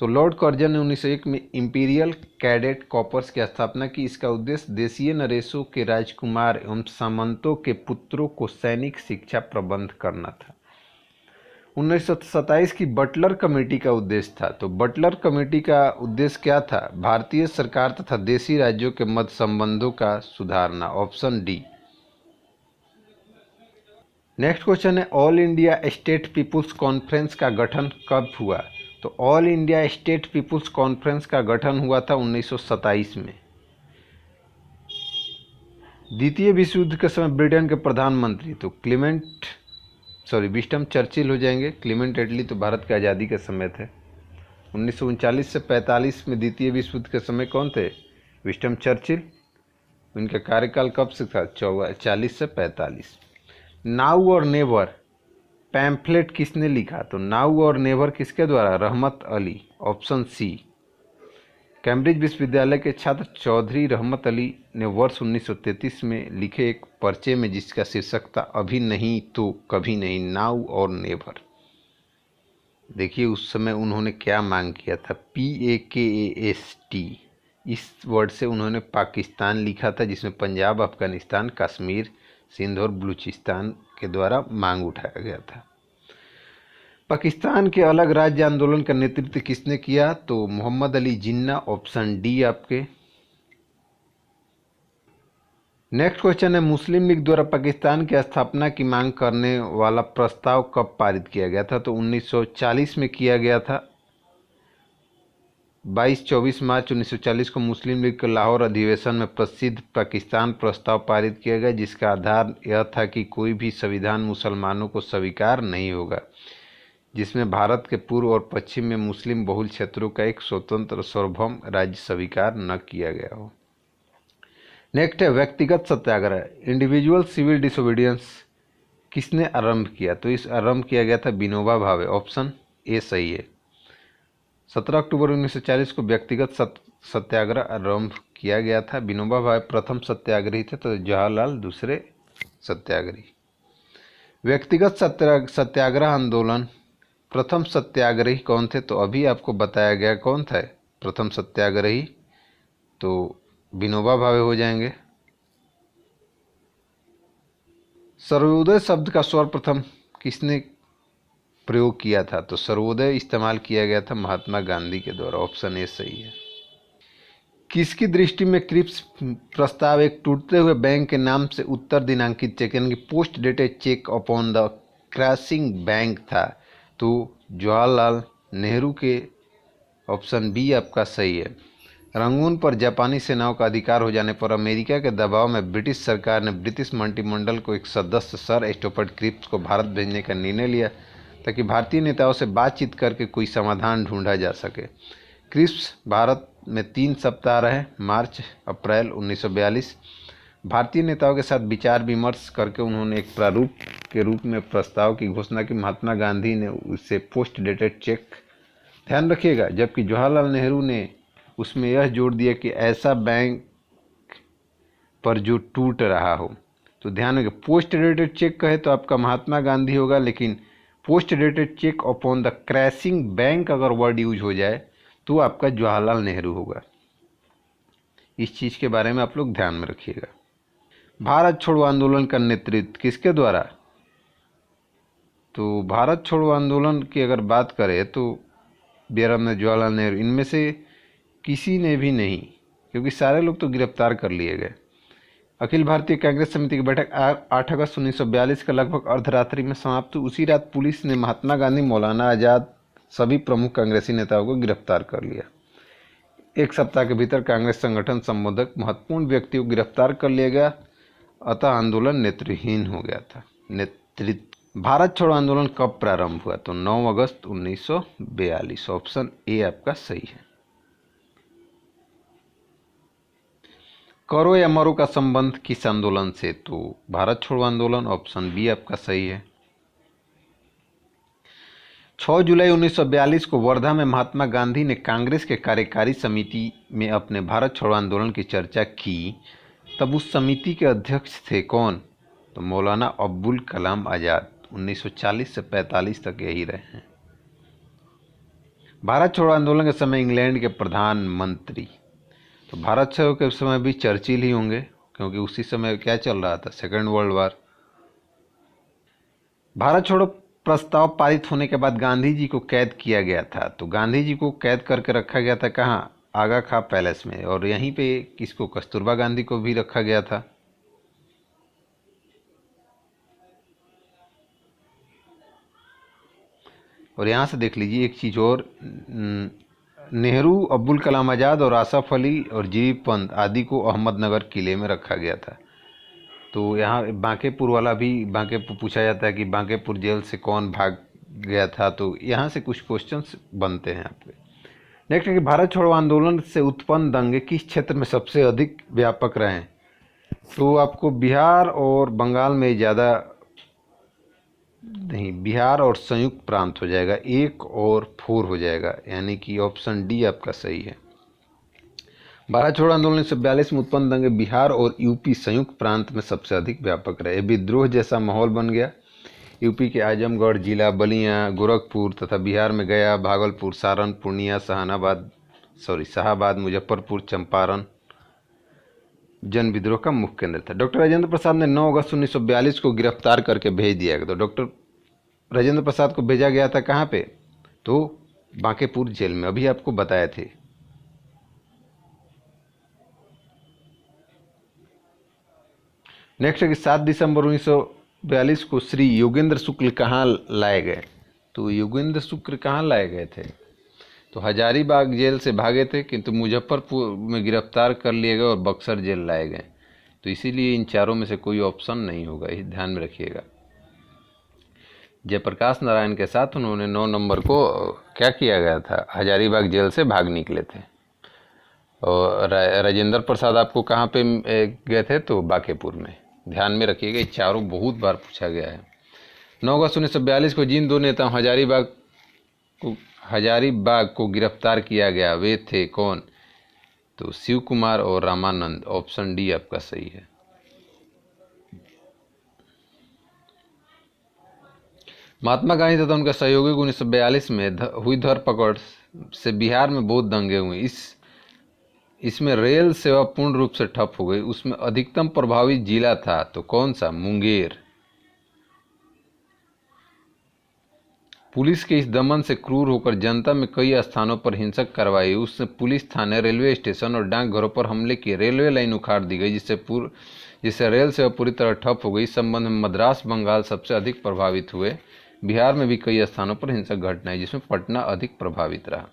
तो लॉर्ड कर्जन ने 1901 में इंपीरियल कैडेट कॉर्प्स की स्थापना की। इसका उद्देश्य देशीय नरेशों के राजकुमार एवं सामंतों के पुत्रों को सैनिक शिक्षा प्रबंध करना था। 1927 की बटलर कमेटी का उद्देश्य था। तो बटलर कमेटी का उद्देश्य क्या था? भारतीय सरकार तथा देशी राज्यों के मध्य संबंधों का सुधारना। Option D. नेक्स्ट क्वेश्चन है, All India State Peoples Conference का गठन कब हुआ? तो All India State Peoples Conference का गठन हुआ था 1927 में। द्वितीय विश्व युद्ध के समय ब्रिटेन के प्रधानमंत्री तो विस्टन चर्चिल हो जाएंगे। क्लीमेंट एटली तो भारत की आज़ादी के समय थे। 1939 से 45 में द्वितीय विश्व युद्ध के समय कौन थे? Winston Churchill. उनका कार्यकाल कब से था? 40 से 45। नाउ और नेवर पैम्फलेट किसने लिखा? तो नाउ और नेवर किसके द्वारा? रहमत अली। Option C. कैम्ब्रिज विश्वविद्यालय के छात्र चौधरी रहमत अली ने वर्ष 1933 में लिखे एक पर्चे में जिसका शीर्षक था अभी नहीं तो कभी नहीं, नाउ और नेवर। देखिए उस समय उन्होंने क्या मांग किया था, PAKAST, इस वर्ड से उन्होंने पाकिस्तान लिखा था, जिसमें पंजाब, अफगानिस्तान, कश्मीर, सिंध और बलूचिस्तान के द्वारा मांग उठाया गया था। पाकिस्तान के अलग राज्य आंदोलन का नेतृत्व किसने किया, तो मोहम्मद अली जिन्ना, ऑप्शन डी आपके। नेक्स्ट क्वेश्चन है, मुस्लिम लीग द्वारा पाकिस्तान की स्थापना की मांग करने वाला प्रस्ताव कब पारित किया गया था, तो 1940 में किया गया था। 22-24 मार्च 1940 को मुस्लिम लीग के लाहौर अधिवेशन में प्रसिद्ध पाकिस्तान प्रस्ताव पारित किया गया, जिसका आधार यह था कि कोई भी संविधान मुसलमानों को स्वीकार नहीं होगा जिसमें भारत के पूर्व और पश्चिम में मुस्लिम बहुल क्षेत्रों का एक स्वतंत्र सार्वभौम राज्य स्वीकार न किया गया हो। नेक्स्ट है, व्यक्तिगत सत्याग्रह, इंडिविजुअल सिविल डिसोबीडियंस किसने आरंभ किया, तो इस आरंभ किया गया था विनोबा भावे, ऑप्शन ए सही है। 17 अक्टूबर 1940 को व्यक्तिगत सत्याग्रह आरंभ किया गया था। विनोबा भावे प्रथम सत्याग्रही थे तो जवाहरलाल दूसरे सत्याग्रही। व्यक्तिगत सत्याग्रह आंदोलन प्रथम सत्याग्रही कौन थे, तो अभी आपको बताया गया कौन था प्रथम सत्याग्रही, तो विनोबा भावे हो जाएंगे। सर्वोदय शब्द का सर्वप्रथम किसने प्रयोग किया था, तो सर्वोदय इस्तेमाल किया गया था महात्मा गांधी के द्वारा, ऑप्शन ए सही है। किसकी दृष्टि में क्रिप्स प्रस्ताव एक टूटते हुए बैंक के नाम से उत्तर दिनांकित चेक यानी कि post dated cheque upon the crashing bank था, तो जवाहरलाल नेहरू के, ऑप्शन बी आपका सही है। रंगून पर जापानी सेनाओं का अधिकार हो जाने पर अमेरिका के दबाव में ब्रिटिश सरकार ने ब्रिटिश मंत्रिमंडल को एक सदस्य सर स्टुअर्ट क्रिप्स को भारत भेजने का निर्णय लिया ताकि भारतीय नेताओं से बातचीत करके कोई समाधान ढूंढा जा सके। क्रिप्स भारत में 3 सप्ताह रहे, मार्च अप्रैल 1942। भारतीय नेताओं के साथ विचार विमर्श करके उन्होंने एक प्रारूप के रूप में प्रस्ताव की घोषणा की। महात्मा गांधी ने उसे पोस्ट डेटेड चेक, ध्यान रखिएगा, जबकि जवाहरलाल नेहरू ने उसमें यह जोड़ दिया कि ऐसा बैंक पर जो टूट रहा हो, तो ध्यान रखिए पोस्ट डेटेड चेक कहे तो आपका महात्मा गांधी होगा, लेकिन post dated cheque upon the crashing bank अगर वर्ड यूज हो जाए तो आपका जवाहरलाल नेहरू होगा। इस चीज़ के बारे में आप लोग ध्यान में रखिएगा। भारत छोड़ो आंदोलन का नेतृत्व किसके द्वारा, तो भारत छोड़ो आंदोलन की अगर बात करें तो बी आर अम्बेडकर, जवाहरलाल नेहरू, इनमें से किसी ने भी नहीं, क्योंकि सारे लोग तो गिरफ्तार कर लिए गए। अखिल भारतीय कांग्रेस समिति की बैठक 8 अगस्त 1942 का लगभग अर्धरात्रि में समाप्त हुई। उसी रात पुलिस ने महात्मा गांधी, मौलाना आजाद, सभी प्रमुख कांग्रेसी नेताओं को गिरफ्तार कर लिया। 1 सप्ताह के भीतर कांग्रेस संगठन संबोधक महत्वपूर्ण व्यक्तियों को गिरफ्तार कर लिया गया, अतः आंदोलन नेतृहीन हो गया था। नेतृत्व, भारत छोड़ो आंदोलन कब प्रारंभ हुआ, तो 9 अगस्त 1942, ऑप्शन ए आपका सही है। करो या मरो का संबंध किस आंदोलन से, तो भारत छोड़ो आंदोलन, ऑप्शन बी आपका सही है। 6 जुलाई 1942 को वर्धा में महात्मा गांधी ने कांग्रेस के कार्यकारी समिति में अपने भारत छोड़ो आंदोलन की चर्चा की। तब उस समिति के अध्यक्ष थे कौन, तो मौलाना अब्दुल कलाम आज़ाद। 1940 से 45 तक यही रहे हैं। भारत छोड़ो आंदोलन के समय इंग्लैंड के प्रधानमंत्री, तो भारत छोड़ो के समय भी चर्चिल ही होंगे, क्योंकि उसी समय क्या चल रहा था, सेकेंड वर्ल्ड वार। भारत छोड़ो प्रस्ताव पारित होने के बाद गांधी जी को कैद किया गया था, तो गांधी जी को कैद करके रखा गया था कहाँ, आगा खां पैलेस में, और यहीं पे किसको, कस्तूरबा गांधी को भी रखा गया था। और यहाँ से देख लीजिए एक चीज़ और, नेहरू, अब्दुल कलाम आज़ाद और आसफ अली और जीवी पंत आदि को अहमदनगर किले में रखा गया था। तो यहाँ बांकेपुर वाला भी, बांकेपुर पूछा जाता है कि बांकेपुर जेल से कौन भाग गया था, तो यहाँ से कुछ क्वेश्चंस बनते हैं आपके। नेक्स्ट है कि भारत छोड़ो आंदोलन से उत्पन्न दंगे किस क्षेत्र में सबसे अधिक व्यापक रहे, तो आपको बिहार और बंगाल में ज़्यादा नहीं, बिहार और संयुक्त प्रांत हो जाएगा, 1 और 4 हो जाएगा, यानी कि ऑप्शन डी आपका सही है। भारत छोड़ो आंदोलन 1942 में उत्पन्न दंगे बिहार और यूपी संयुक्त प्रांत में सबसे अधिक व्यापक रहे। विद्रोह जैसा माहौल बन गया। यूपी के आजमगढ़ जिला, बलिया, गोरखपुर तथा बिहार में गया, भागलपुर, सारण, पूर्णिया, शाहाबाद, मुजफ्फरपुर, चंपारण जन विद्रोह का मुख्य केंद्र था। डॉक्टर राजेंद्र प्रसाद ने 9 अगस्त 1942 को गिरफ्तार करके भेज दिया गया। तो डॉक्टर राजेंद्र प्रसाद को भेजा गया था कहाँ पे? तो बांकेपुर जेल में, अभी आपको बताए थे। नेक्स्ट है कि 7 दिसंबर 1942 को श्री योगेंद्र शुक्ल कहाँ लाए गए? तो योगेंद्र शुक्ल कहाँ लाए गए थे? तो हजारीबाग जेल से भागे थे, किंतु मुजफ्फरपुर में गिरफ्तार कर लिए गए और बक्सर जेल लाए गए। तो इसीलिए इन चारों में से कोई ऑप्शन नहीं होगा, इस ध्यान में रखिएगा। जयप्रकाश नारायण के साथ उन्होंने 9 नंबर को क्या किया गया था? हजारीबाग जेल से भाग निकले थे। और राजेंद्र प्रसाद आपको कहाँ पे गए थे? तो बांकेपुर में। ध्यान में रखिएगा, ये चारों बहुत बार पूछा गया है। 9 अगस्त 1942 को जिन दो नेताओं हजारीबाग को गिरफ्तार किया गया वे थे कौन? तो शिव कुमार और रामानंद। ऑप्शन डी आपका सही है। महात्मा गांधी तथा उनके सहयोगी को 1942 में हुई धरपकड़ से बिहार में बहुत दंगे हुए। इसमें रेल सेवा पूर्ण रूप से ठप हो गई। उसमें अधिकतम प्रभावित जिला था तो कौन सा? मुंगेर। पुलिस के इस दमन से क्रूर होकर जनता में कई स्थानों पर हिंसक कार्रवाई। उसने पुलिस थाने, रेलवे स्टेशन और डाकघरों पर हमले किए। रेलवे लाइन उखाड़ दी गई, जिससे रेल सेवा पूरी तरह ठप हो गई। इस संबंध में मद्रास, बंगाल सबसे अधिक प्रभावित हुए। बिहार में भी कई स्थानों पर हिंसक घटनाएं, जिसमें पटना अधिक प्रभावित रहा।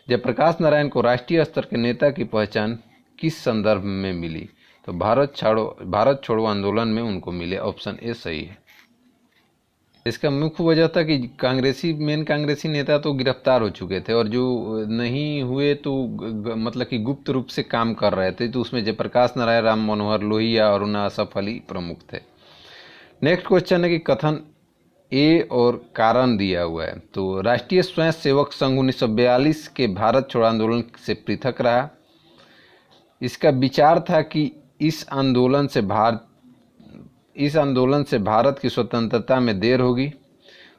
जयप्रकाश नारायण को राष्ट्रीय स्तर के नेता की पहचान किस संदर्भ में मिली? तो भारत छोड़ो आंदोलन में उनको मिले। ऑप्शन ए सही है। इसका मुख्य वजह था कि मेन कांग्रेसी नेता तो गिरफ्तार हो चुके थे और जो नहीं हुए तो मतलब कि गुप्त रूप से काम कर रहे थे। तो उसमें जयप्रकाश नारायण, राम मनोहर लोहिया और अरुणा असफ अली प्रमुख थे। नेक्स्ट क्वेश्चन है कि कथन ए और कारण दिया हुआ है। तो राष्ट्रीय स्वयं सेवक संघ 1942 के भारत छोड़ो आंदोलन से पृथक रहा। इसका विचार था कि इस आंदोलन से भारत की स्वतंत्रता में देर होगी।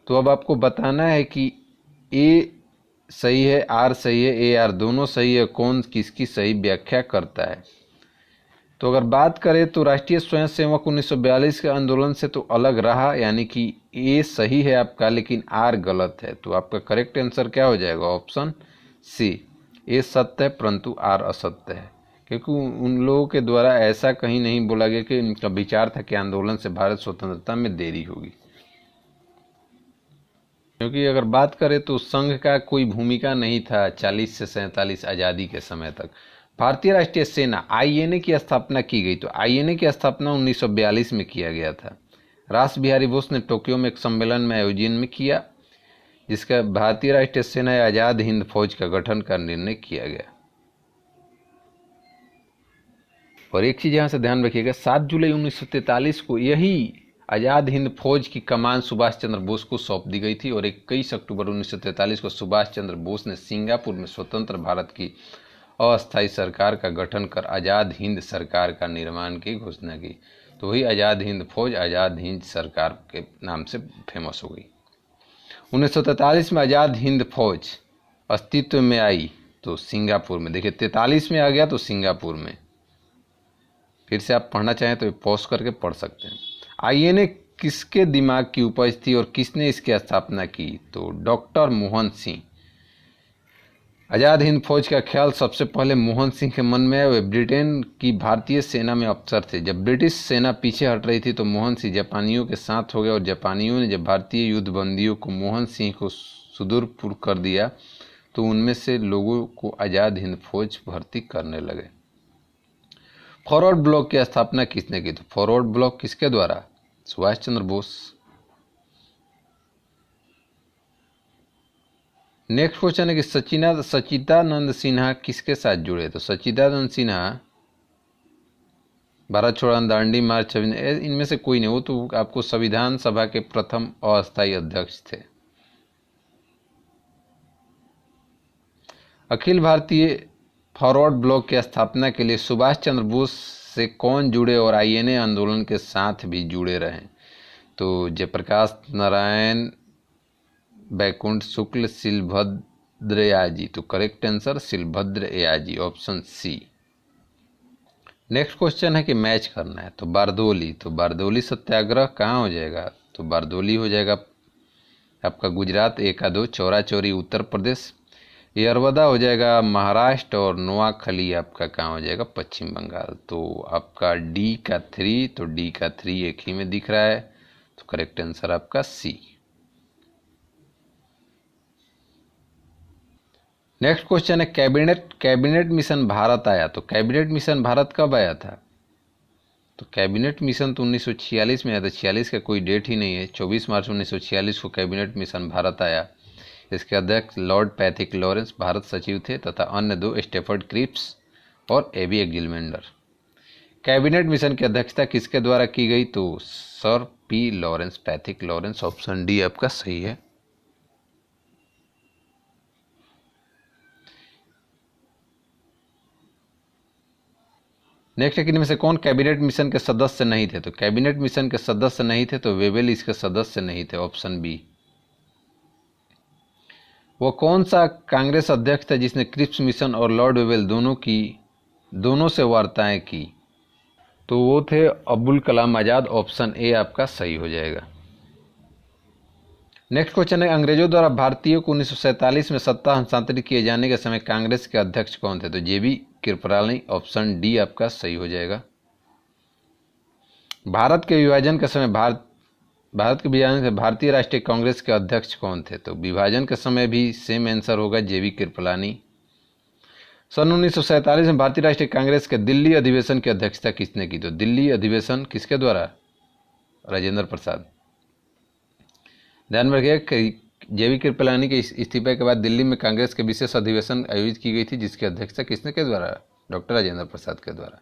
तो अब आपको बताना है कि ए सही है, आर सही है, ए आर दोनों सही है, कौन किसकी सही व्याख्या करता है। तो अगर बात करें तो राष्ट्रीय स्वयंसेवक 1942 के आंदोलन से तो अलग रहा, यानी कि ए सही है आपका, लेकिन आर गलत है। तो आपका करेक्ट आंसर क्या हो जाएगा? Option C. ए सत्य है परंतु आर असत्य है, क्योंकि उन लोगों के द्वारा ऐसा कहीं नहीं बोला गया कि उनका विचार था कि आंदोलन से भारत स्वतंत्रता में देरी होगी। क्योंकि अगर बात करें तो संघ का कोई भूमिका नहीं था 40 से 47 आज़ादी के समय तक। भारतीय राष्ट्रीय सेना आईएनए की स्थापना की गई। तो आईएनए की स्थापना 1942 में किया गया था। रास बिहारी बोस ने टोक्यो में एक सम्मेलन में आयोजन में किया, जिसका भारतीय राष्ट्रीय सेना या आज़ाद हिंद फौज का गठन का निर्णय किया गया। और एक चीज़ यहाँ से ध्यान रखिएगा, 7 जुलाई 1943 को यही आज़ाद हिंद फौज की कमान सुभाष चंद्र बोस को सौंप दी गई थी और 21 अक्टूबर 1943 को सुभाष चंद्र बोस ने सिंगापुर में स्वतंत्र भारत की अस्थायी सरकार का गठन कर आज़ाद हिंद सरकार का निर्माण की घोषणा की। तो वही आज़ाद हिंद फौज आज़ाद हिंद सरकार के नाम से फेमस हो गई। 1943 में आज़ाद हिंद फौज अस्तित्व में आई तो सिंगापुर में। देखिए 43 में आ गया तो सिंगापुर में। फिर से आप पढ़ना चाहें तो पॉज करके पढ़ सकते हैं। आईएनए किसके दिमाग की उपज थी और किसने इसकी स्थापना की? तो डॉक्टर मोहन सिंह। आज़ाद हिंद फौज का ख्याल सबसे पहले मोहन सिंह के मन में आया। वे ब्रिटेन की भारतीय सेना में अफसर थे। जब ब्रिटिश सेना पीछे हट रही थी तो मोहन सिंह जापानियों के साथ हो गए और जापानियों ने जब भारतीय युद्धबंदियों को मोहन सिंह को सुदूरपुर कर दिया तो उनमें से लोगों को आज़ाद हिंद फौज भर्ती करने लगे। फॉरवर्ड ब्लॉक की स्थापना किसने की? तो फॉरवर्ड ब्लॉक किसके द्वारा? सुभाष चंद्र बोस। नेक्स्ट क्वेश्चन है कि सच्चिदानंद सिन्हा किसके साथ जुड़े? तो सच्चिदानंद सिन्हा भारत छोड़ो आंदोलन, दांडी मार्च, इनमें से कोई नहीं। वो तो आपको संविधान सभा के प्रथम अस्थायी अध्यक्ष थे। अखिल भारतीय फॉरवर्ड ब्लॉक की स्थापना के लिए सुभाष चंद्र बोस से कौन जुड़े और आईएनए आंदोलन के साथ भी जुड़े रहे? तो जयप्रकाश नारायण, बैकुंठ शुक्ल, शिलभद्र याजी। तो correct answer Shilbhadra Yaji, option C. Next question है कि मैच करना है। तो बारदोली, तो बारदोली सत्याग्रह कहाँ हो जाएगा? तो बारदोली हो जाएगा आपका गुजरात, 1-2 चौरा चौरी उत्तर प्रदेश, यरवदा हो जाएगा महाराष्ट्र, और नोआखली आपका कहाँ हो जाएगा? पश्चिम बंगाल। तो आपका डी का 3, तो डी का 3 एक ही में दिख रहा है, तो करेक्ट आंसर आपका सी। नेक्स्ट क्वेश्चन है कैबिनेट मिशन भारत आया। तो कैबिनेट मिशन भारत कब आया था? तो कैबिनेट मिशन तो 1946 में आया था। 46 का कोई डेट ही नहीं है। 24 मार्च 1946 को कैबिनेट मिशन भारत आया। इसके अध्यक्ष लॉर्ड पैथिक लॉरेंस भारत सचिव थे तथा अन्य 2 स्टेफर्ड क्रिप्स और एबी एग्जिलमेंडर। कैबिनेट मिशन की अध्यक्षता किसके द्वारा की गई? तो sir P Lawrence, Pethick Lawrence, option D आपका सही है। नेक्स्ट है कि इनमें से कौन कैबिनेट मिशन के सदस्य नहीं थे? तो कैबिनेट मिशन के सदस्य नहीं थे तो वेवेल इसके सदस्य नहीं थे, ऑप्शन बी। वो कौन सा कांग्रेस अध्यक्ष था जिसने क्रिप्स मिशन और लॉर्ड वेवेल दोनों से वार्ताएं की? तो वो थे अब्दुल कलाम आज़ाद, ऑप्शन ए आपका सही हो जाएगा। नेक्स्ट क्वेश्चन है अंग्रेजों द्वारा भारतीयों को 1947 में सत्ता हस्तांतरित किए जाने के समय कांग्रेस के अध्यक्ष कौन थे? तो जेबी कृपलानी, ऑप्शन डी आपका सही हो जाएगा। भारत के विभाजन के समय भारतीय राष्ट्रीय कांग्रेस के अध्यक्ष कौन थे? तो विभाजन के समय भी सेम आंसर होगा, जेबी कृपलानी। सन 1947 में भारतीय राष्ट्रीय कांग्रेस के दिल्ली अधिवेशन की अध्यक्षता किसने की? तो दिल्ली अधिवेशन किसके द्वारा? राजेंद्र प्रसाद। ध्यान में रखिएगा कि जेबी कृपलानी के इस्तीफे के बाद दिल्ली में कांग्रेस के विशेष अधिवेशन आयोजित की गई थी, जिसकी अध्यक्षता किसने के द्वारा? डॉक्टर राजेंद्र प्रसाद के द्वारा।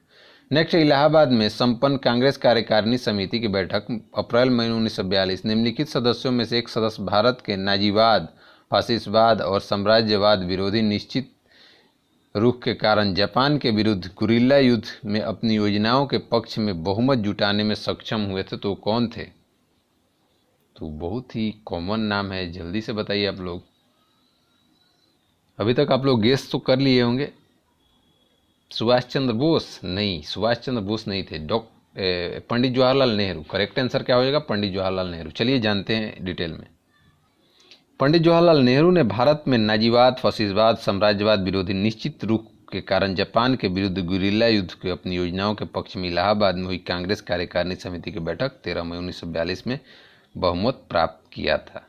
नेक्स्ट, इलाहाबाद में संपन्न कांग्रेस कार्यकारिणी समिति की बैठक अप्रैल मई 1942 निम्नलिखित सदस्यों में से एक सदस्य भारत के नाजीवाद, फासिस्टवाद और साम्राज्यवाद विरोधी निश्चित रुख के कारण जापान के विरुद्ध गुरिल्ला युद्ध में अपनी योजनाओं के पक्ष में बहुमत जुटाने में सक्षम हुए थे। तो कौन थे? तो बहुत ही कॉमन नाम है, जल्दी से बताइए आप लोग। अभी तक आप लोग गेस तो कर लिए होंगे। सुभाष चंद्र बोस? नहीं, सुभाष चंद्र बोस नहीं थे। पंडित जवाहरलाल नेहरू। करेक्ट आंसर क्या हो जाएगा? पंडित जवाहरलाल नेहरू। चलिए जानते हैं डिटेल में। पंडित जवाहरलाल नेहरू ने भारत में नाजीवाद, फसीसवाद, साम्राज्यवाद विरोधी निश्चित रुख के कारण जापान के विरुद्ध गुरिल्ला युद्ध की अपनी योजनाओं के पक्ष में इलाहाबाद में हुई कांग्रेस कार्यकारिणी समिति की बैठक 13 मई 1942 में बहुमत प्राप्त किया था।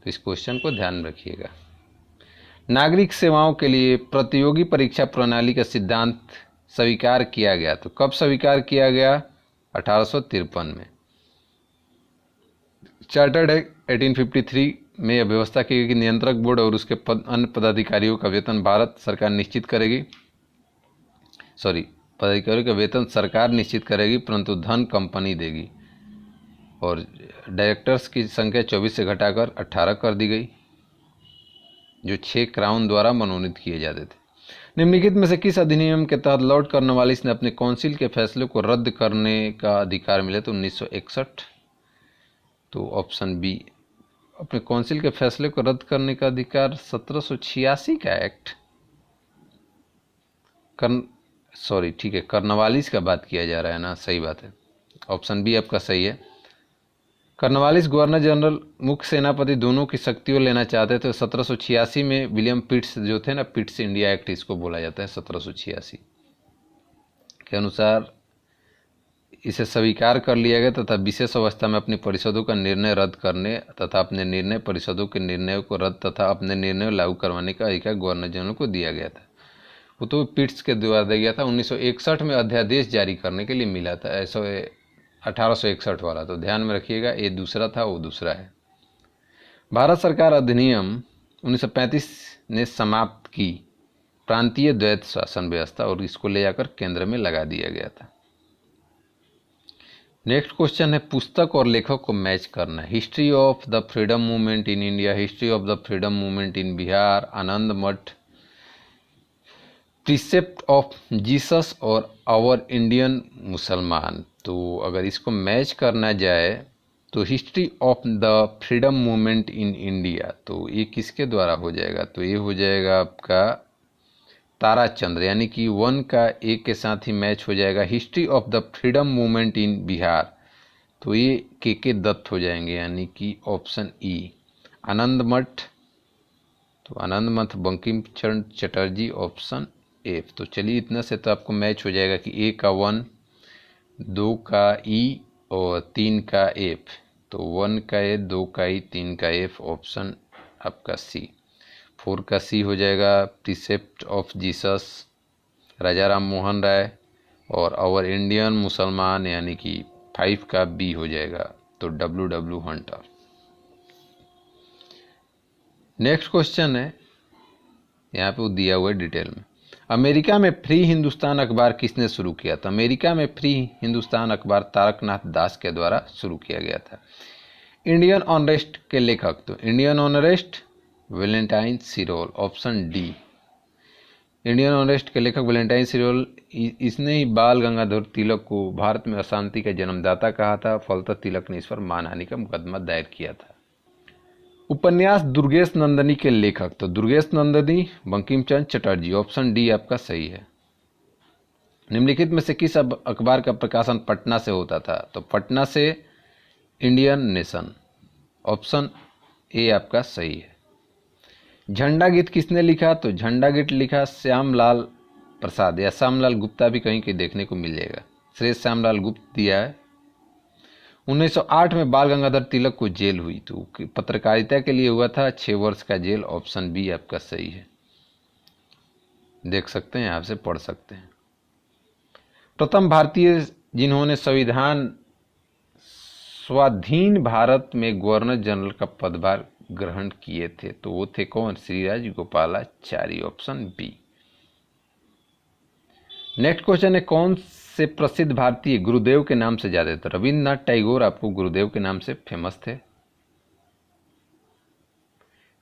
तो इस क्वेश्चन को ध्यान में रखिएगा। नागरिक सेवाओं के लिए प्रतियोगी परीक्षा प्रणाली का सिद्धांत स्वीकार किया गया। तो कब स्वीकार किया गया? 1853 में। चार्टर्ड एक्ट 1853 में यह व्यवस्था की गई कि नियंत्रक बोर्ड और उसके अन्य पदाधिकारियों का वेतन भारत सरकार निश्चित करेगी। पदाधिकारियों का वेतन सरकार निश्चित करेगी, परंतु धन कंपनी देगी। और डायरेक्टर्स की संख्या 24 से घटाकर 18 कर दी गई, जो 6 क्राउन द्वारा मनोनीत किए जाते थे। निम्नलिखित में से किस अधिनियम के तहत लॉर्ड कॉर्नवालिस ने अपने काउंसिल के फैसले को रद्द करने का अधिकार मिला? तो 1961। तो ऑप्शन बी। अपने काउंसिल के फैसले को रद्द करने का अधिकार 1786 का एक्ट ठीक है, कॉर्नवालिस का बात किया जा रहा है ना, सही बात है। ऑप्शन बी आपका सही है। कॉर्नवालिस गवर्नर जनरल, मुख्य सेनापति दोनों की शक्तियों लेना चाहते थे। 1786 में विलियम पिट्स जो थे ना, पिट्स इंडिया एक्ट इसको बोला जाता है, 1786 के अनुसार इसे स्वीकार कर लिया गया तथा विशेष अवस्था में अपनी परिषदों का निर्णय रद्द करने तथा अपने निर्णय परिषदों के निर्णयों को रद्द तथा अपने निर्णय लागू करवाने का अधिकार गवर्नर जनरल को दिया गया था। वो तो पिट्स के द्वारा दिया गया था। 1961 में अध्यादेश जारी करने के लिए मिला था, ऐसा 1861 वाला। तो ध्यान में रखिएगा, ये दूसरा था, वो दूसरा है। भारत सरकार अधिनियम 1935 ने समाप्त की प्रांतीय द्वैत शासन व्यवस्था और इसको ले जाकर केंद्र में लगा दिया गया था। नेक्स्ट क्वेश्चन है पुस्तक और लेखक को मैच करना। History of the freedom movement in India, history of the freedom movement in Bihar, Anand Math precept of Jesus और आवर इंडियन मुसलमान। तो अगर इसको मैच करना जाए तो history of the freedom movement in India, तो ये किसके द्वारा हो जाएगा? तो ये हो जाएगा आपका ताराचंद्र, यानी कि 1 का 1 के साथ ही मैच हो जाएगा। History of the freedom movement in Bihar, तो ये के दत्त हो जाएंगे, यानी कि ऑप्शन ई। आनंद मठ, तो आनंद मठ बंकिम चंद्र चटर्जी, ऑप्शन एफ। तो चलिए इतना से तो आपको मैच हो जाएगा कि ए का 1, 2 का ई और 3 का एफ। तो 1 का ए, 2 का ई, 3 का एफ, ऑप्शन आपका सी। 4 का सी हो जाएगा प्रिसेप्ट ऑफ जीसस, राजा राम मोहन राय, और आवर इंडियन मुसलमान, यानी कि 5 का बी हो जाएगा, तो डब्ल्यू हंटर। नेक्स्ट क्वेश्चन है, यहाँ पे वो दिया हुआ है डिटेल में। अमेरिका में फ्री हिंदुस्तान अखबार किसने शुरू किया? तो अमेरिका में फ्री हिंदुस्तान अखबार तारकनाथ दास के द्वारा शुरू किया गया था। इंडियन ऑनरेस्ट के लेखक, तो Indian ऑनरेस्ट Valentine सिरोल, option D. Indian ऑनरेस्ट के लेखक वैलेंटाइन सिरोल, इसने ही बाल गंगाधर तिलक को भारत में अशांति का जन्मदाता कहा था। फलतः तिलक ने इस पर मानहानि का मुकदमा दायर किया था। उपन्यास दुर्गेश नंदिनी के लेखक, तो दुर्गेश नंदिनी बंकिम चंद्र चटर्जी, ऑप्शन डी आपका सही है। निम्नलिखित में से किस अखबार का प्रकाशन पटना से होता था? तो पटना से इंडियन नेशन, ऑप्शन ए आपका सही है। झंडा गीत किसने लिखा? तो झंडा गीत लिखा श्यामलाल प्रसाद, या श्यामलाल गुप्ता भी कहीं कहीं देखने को मिल जाएगा, श्रेष्ठ श्यामलाल गुप्त दिया है। 1908 में बाल गंगाधर तिलक को जेल हुई, तो पत्रकारिता के लिए हुआ था 6 वर्ष का जेल, ऑप्शन बी आपका सही है। देख सकते हैं, आपसे पढ़ सकते हैं। प्रथम भारतीय जिन्होंने संविधान स्वाधीन भारत में गवर्नर जनरल का पदभार ग्रहण किए थे, तो वो थे कौन? Shri Rajagopalachari, option B. Next question है, कौन से प्रसिद्ध भारतीय गुरुदेव के नाम से जाते थे? रविन्द्रनाथ टैगोर आपको गुरुदेव के नाम से फेमस थे।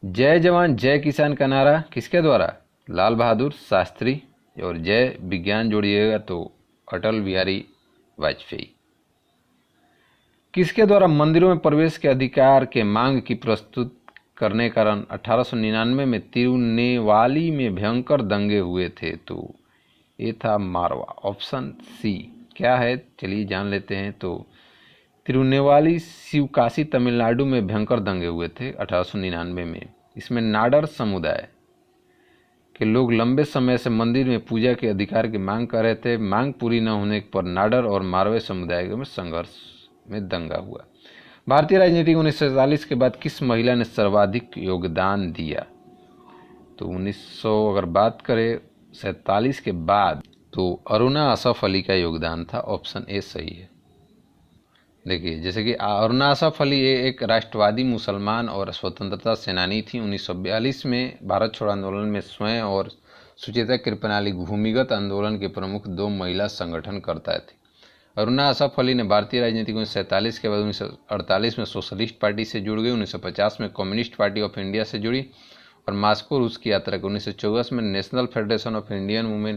जय जवान जय किसान का नारा किसके द्वारा? लाल बहादुर शास्त्री, और जय विज्ञान जोड़िएगा तो अटल बिहारी वाजपेयी। किसके द्वारा मंदिरों में प्रवेश के अधिकार के मांग की प्रस्तुत करने के कारण 1899 में तिरुनेवाली में भयंकर दंगे हुए थे? तो ये था मारवा, ऑप्शन सी। क्या है चलिए जान लेते हैं। तो तिरुनेवाली शिवकाशी तमिलनाडु में भयंकर दंगे हुए थे 1899 में। इसमें नाडर समुदाय के लोग लंबे समय से मंदिर में पूजा के अधिकार की मांग कर रहे थे। मांग पूरी न होने पर नाडर और मारवे समुदाय में संघर्ष में दंगा हुआ। भारतीय राजनीति में 1947 के बाद किस महिला ने सर्वाधिक योगदान दिया? तो 1900 अगर बात करें 47 के बाद, तो अरुणा असफ अली का योगदान था, ऑप्शन ए सही है। देखिए जैसे कि अरुणा असफ अली एक राष्ट्रवादी मुसलमान और स्वतंत्रता सेनानी थी। 1942 में भारत छोड़ो आंदोलन में स्वयं और सुचेता कृपलानी भूमिगत आंदोलन के प्रमुख 2 महिला संगठनकर्ता थी। अरुणा असफ अली ने भारतीय राजनीति को 1947 के बाद 1948 में सोशलिस्ट पार्टी से जुड़ गई। 1950 में कम्युनिस्ट पार्टी ऑफ इंडिया से जुड़ी और मास्को रूस की यात्रा की। 1954 में national federation of Indian women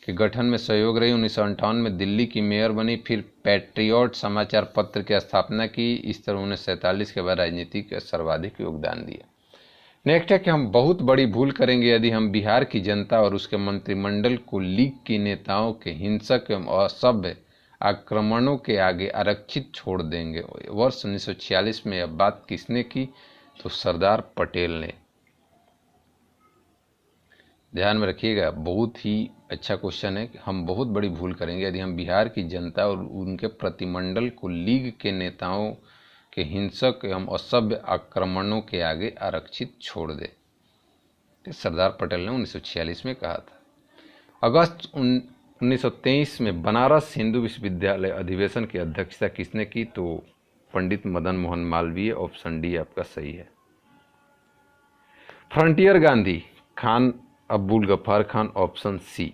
के गठन में सहयोग रही। 1958 में दिल्ली की मेयर बनी, फिर पैट्रियट समाचार पत्र की स्थापना की। इस तरह उन्हें 47 के बाद राजनीति का सर्वाधिक योगदान दिया। नेक्स्ट है कि हम बहुत बड़ी भूल करेंगे यदि हम बिहार की जनता और उसके मंत्रिमंडल को लीग के नेताओं के हिंसक एवं असभ्य आक्रमणों के आगे आरक्षित छोड़ देंगे। वर्ष 1946 में यह बात किसने की? तो सरदार पटेल ने। ध्यान में रखिएगा, बहुत ही अच्छा क्वेश्चन है कि हम बहुत बड़ी भूल करेंगे यदि हम बिहार की जनता और उनके प्रतिमंडल को लीग के नेताओं के हिंसक एवं असभ्य आक्रमणों के आगे आरक्षित छोड़ दे। सरदार पटेल ने 1946 में कहा था। अगस्त 1923 में बनारस हिंदू विश्वविद्यालय अधिवेशन की अध्यक्षता किसने की? तो पंडित मदन मोहन मालवीय, ऑप्शन डी आपका सही है। Frontier Gandhi Khan Abdul Ghaffar Khan, option C.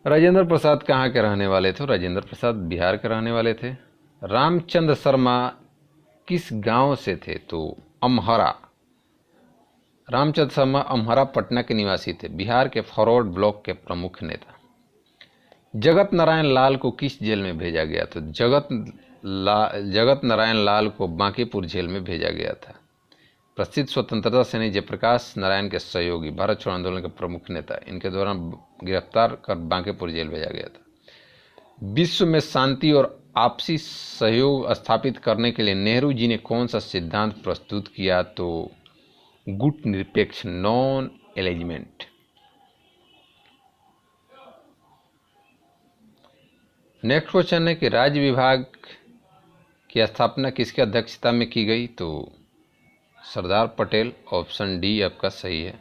Rajendra Prasad कहाँ के रहने वाले थे? राजेंद्र प्रसाद बिहार के रहने वाले थे। रामचंद्र शर्मा किस गांव से थे? तो अमहरा। रामचंद्र शर्मा अमहरा पटना के निवासी थे, बिहार के फॉरवर्ड ब्लॉक के प्रमुख नेता। जगत नारायण लाल को किस जेल में भेजा गया? तो जगत नारायण लाल को बांकीपुर जेल में भेजा गया था। प्रसिद्ध स्वतंत्रता सेनानी जयप्रकाश नारायण के सहयोगी, भारत छोड़ो आंदोलन के प्रमुख नेता, इनके दौरान गिरफ्तार कर बांकीपुर जेल भेजा गया था। विश्व में शांति और आपसी सहयोग स्थापित करने के लिए नेहरू जी ने कौन सा सिद्धांत प्रस्तुत किया? तो गुट निरपेक्ष, नॉन एलिजमेंट। नेक्स्ट क्वेश्चन है कि राज्य विभाग की स्थापना किसकी अध्यक्षता में की गई? तो सरदार पटेल, ऑप्शन डी आपका सही है।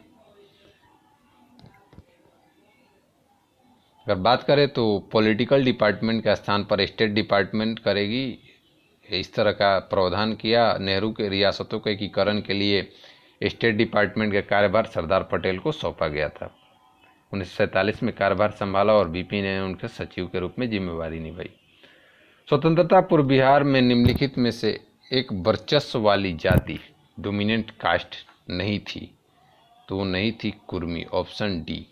अगर बात करें तो पॉलिटिकल डिपार्टमेंट के स्थान पर स्टेट डिपार्टमेंट करेगी, इस तरह का प्रावधान किया। नेहरू के रियासतों के एकीकरण के लिए स्टेट डिपार्टमेंट का कार्यभार सरदार पटेल को सौंपा गया था। 1947 में कार्यभार संभाला और बीपी ने उनके सचिव के रूप में जिम्मेवारी निभाई। स्वतंत्रता पूर्व बिहार में निम्नलिखित में से एक वर्चस्व वाली जाति, डोमिनेंट कास्ट नहीं थी, तो वो नहीं थी कुर्मी, ऑप्शन डी।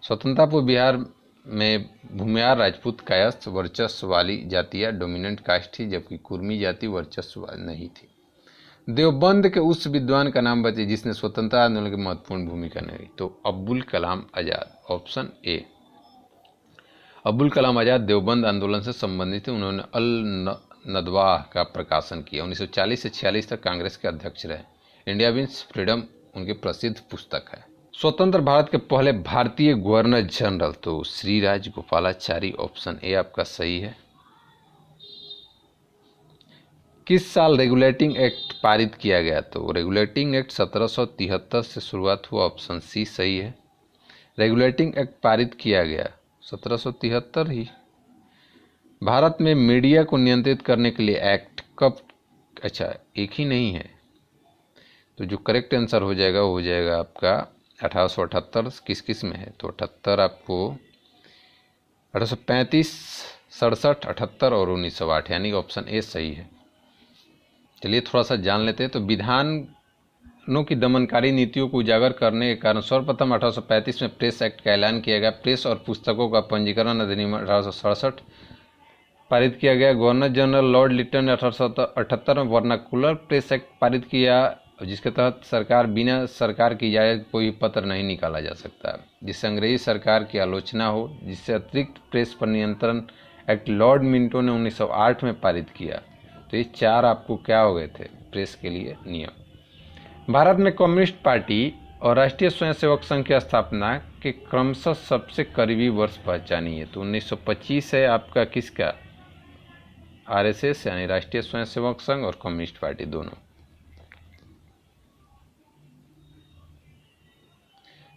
स्वतंत्रता पूर्व बिहार में भूमिहार, राजपूत, कायस्थ वर्चस्व वाली जातियाँ डोमिनेंट कास्ट थी, जबकि कुर्मी जाति वर्चस्व नहीं थी। देवबंद के उस विद्वान का नाम बताइए जिसने स्वतंत्रता आंदोलन की महत्वपूर्ण भूमिका निभाई? तो अब्दुल कलाम आज़ाद, ऑप्शन ए। अब्दुल कलाम आज़ाद देवबंद आंदोलन से संबंधित थे। उन्होंने अल नदवाह का प्रकाशन किया। 1940 से 46 तक कांग्रेस के अध्यक्ष रहे। इंडिया विंस फ्रीडम उनकी प्रसिद्ध पुस्तक है। स्वतंत्र भारत के पहले भारतीय गवर्नर जनरल? तो श्री राजगोपालाचारी, ऑप्शन ए आपका सही है। किस साल रेगुलेटिंग एक्ट पारित किया गया? तो रेगुलेटिंग एक्ट 1773 से शुरुआत हुआ, ऑप्शन सी सही है। रेगुलेटिंग एक्ट पारित किया गया 1773 ही। भारत में मीडिया को नियंत्रित करने के लिए एक्ट कब? अच्छा, एक ही नहीं है, तो जो करेक्ट आंसर हो जाएगा वो हो जाएगा आपका 1878। किस किस में है? तो 78 आपको 1835, 67, 78 और 1908, यानी ऑप्शन ए सही है। चलिए थोड़ा सा जान लेते हैं। तो विधानों की दमनकारी नीतियों को उजागर करने के कारण सर्वप्रथम 1835 में प्रेस एक्ट का ऐलान किया गया। प्रेस और पुस्तकों का पंजीकरण अधिनियम 1867 पारित किया गया। गवर्नर जनरल लॉर्ड लिटन ने 1878 में वर्नाकुलर प्रेस एक्ट पारित किया, जिसके तहत बिना सरकार की इजाज़त कोई पत्र नहीं निकाला जा सकता, जिससे अंग्रेजी सरकार की आलोचना हो। जिससे अतिरिक्त प्रेस पर नियंत्रण एक्ट लॉर्ड मिंटो ने 1908 में पारित किया। तो ये चार आपको क्या हो गए थे प्रेस के लिए नियम। भारत में कम्युनिस्ट पार्टी और राष्ट्रीय स्वयंसेवक संघ की स्थापना के क्रमशः सबसे करीबी वर्ष पहचानिए? तो 1925 है आपका किसका? आरएसएस यानी राष्ट्रीय स्वयंसेवक संघ और कम्युनिस्ट पार्टी दोनों।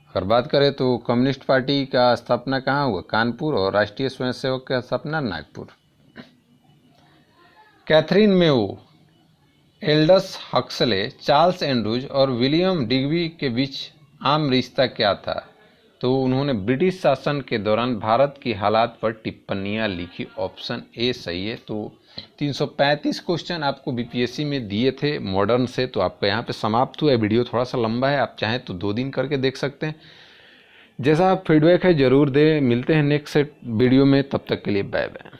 अगर बात करें तो कम्युनिस्ट पार्टी का स्थापना कहाँ हुआ? कानपुर, और राष्ट्रीय स्वयंसेवक का स्थापना Nagpur. Katherine Mayo, Aldous Huxley, Charles Andrews और विलियम डिग्बी के बीच आम रिश्ता क्या था? तो उन्होंने ब्रिटिश शासन के दौरान भारत की हालात पर टिप्पणियां लिखी, ऑप्शन ए सही है। तो 335 क्वेश्चन आपको बीपीएससी में दिए थे मॉडर्न से, तो आपका यहाँ पे समाप्त हुआ है। वीडियो थोड़ा सा लंबा है, आप चाहें तो 2 दिन करके देख सकते हैं। जैसा आप फीडबैक है ज़रूर दें। मिलते हैं नेक्स्ट वीडियो में, तब तक के लिए बाय बाय।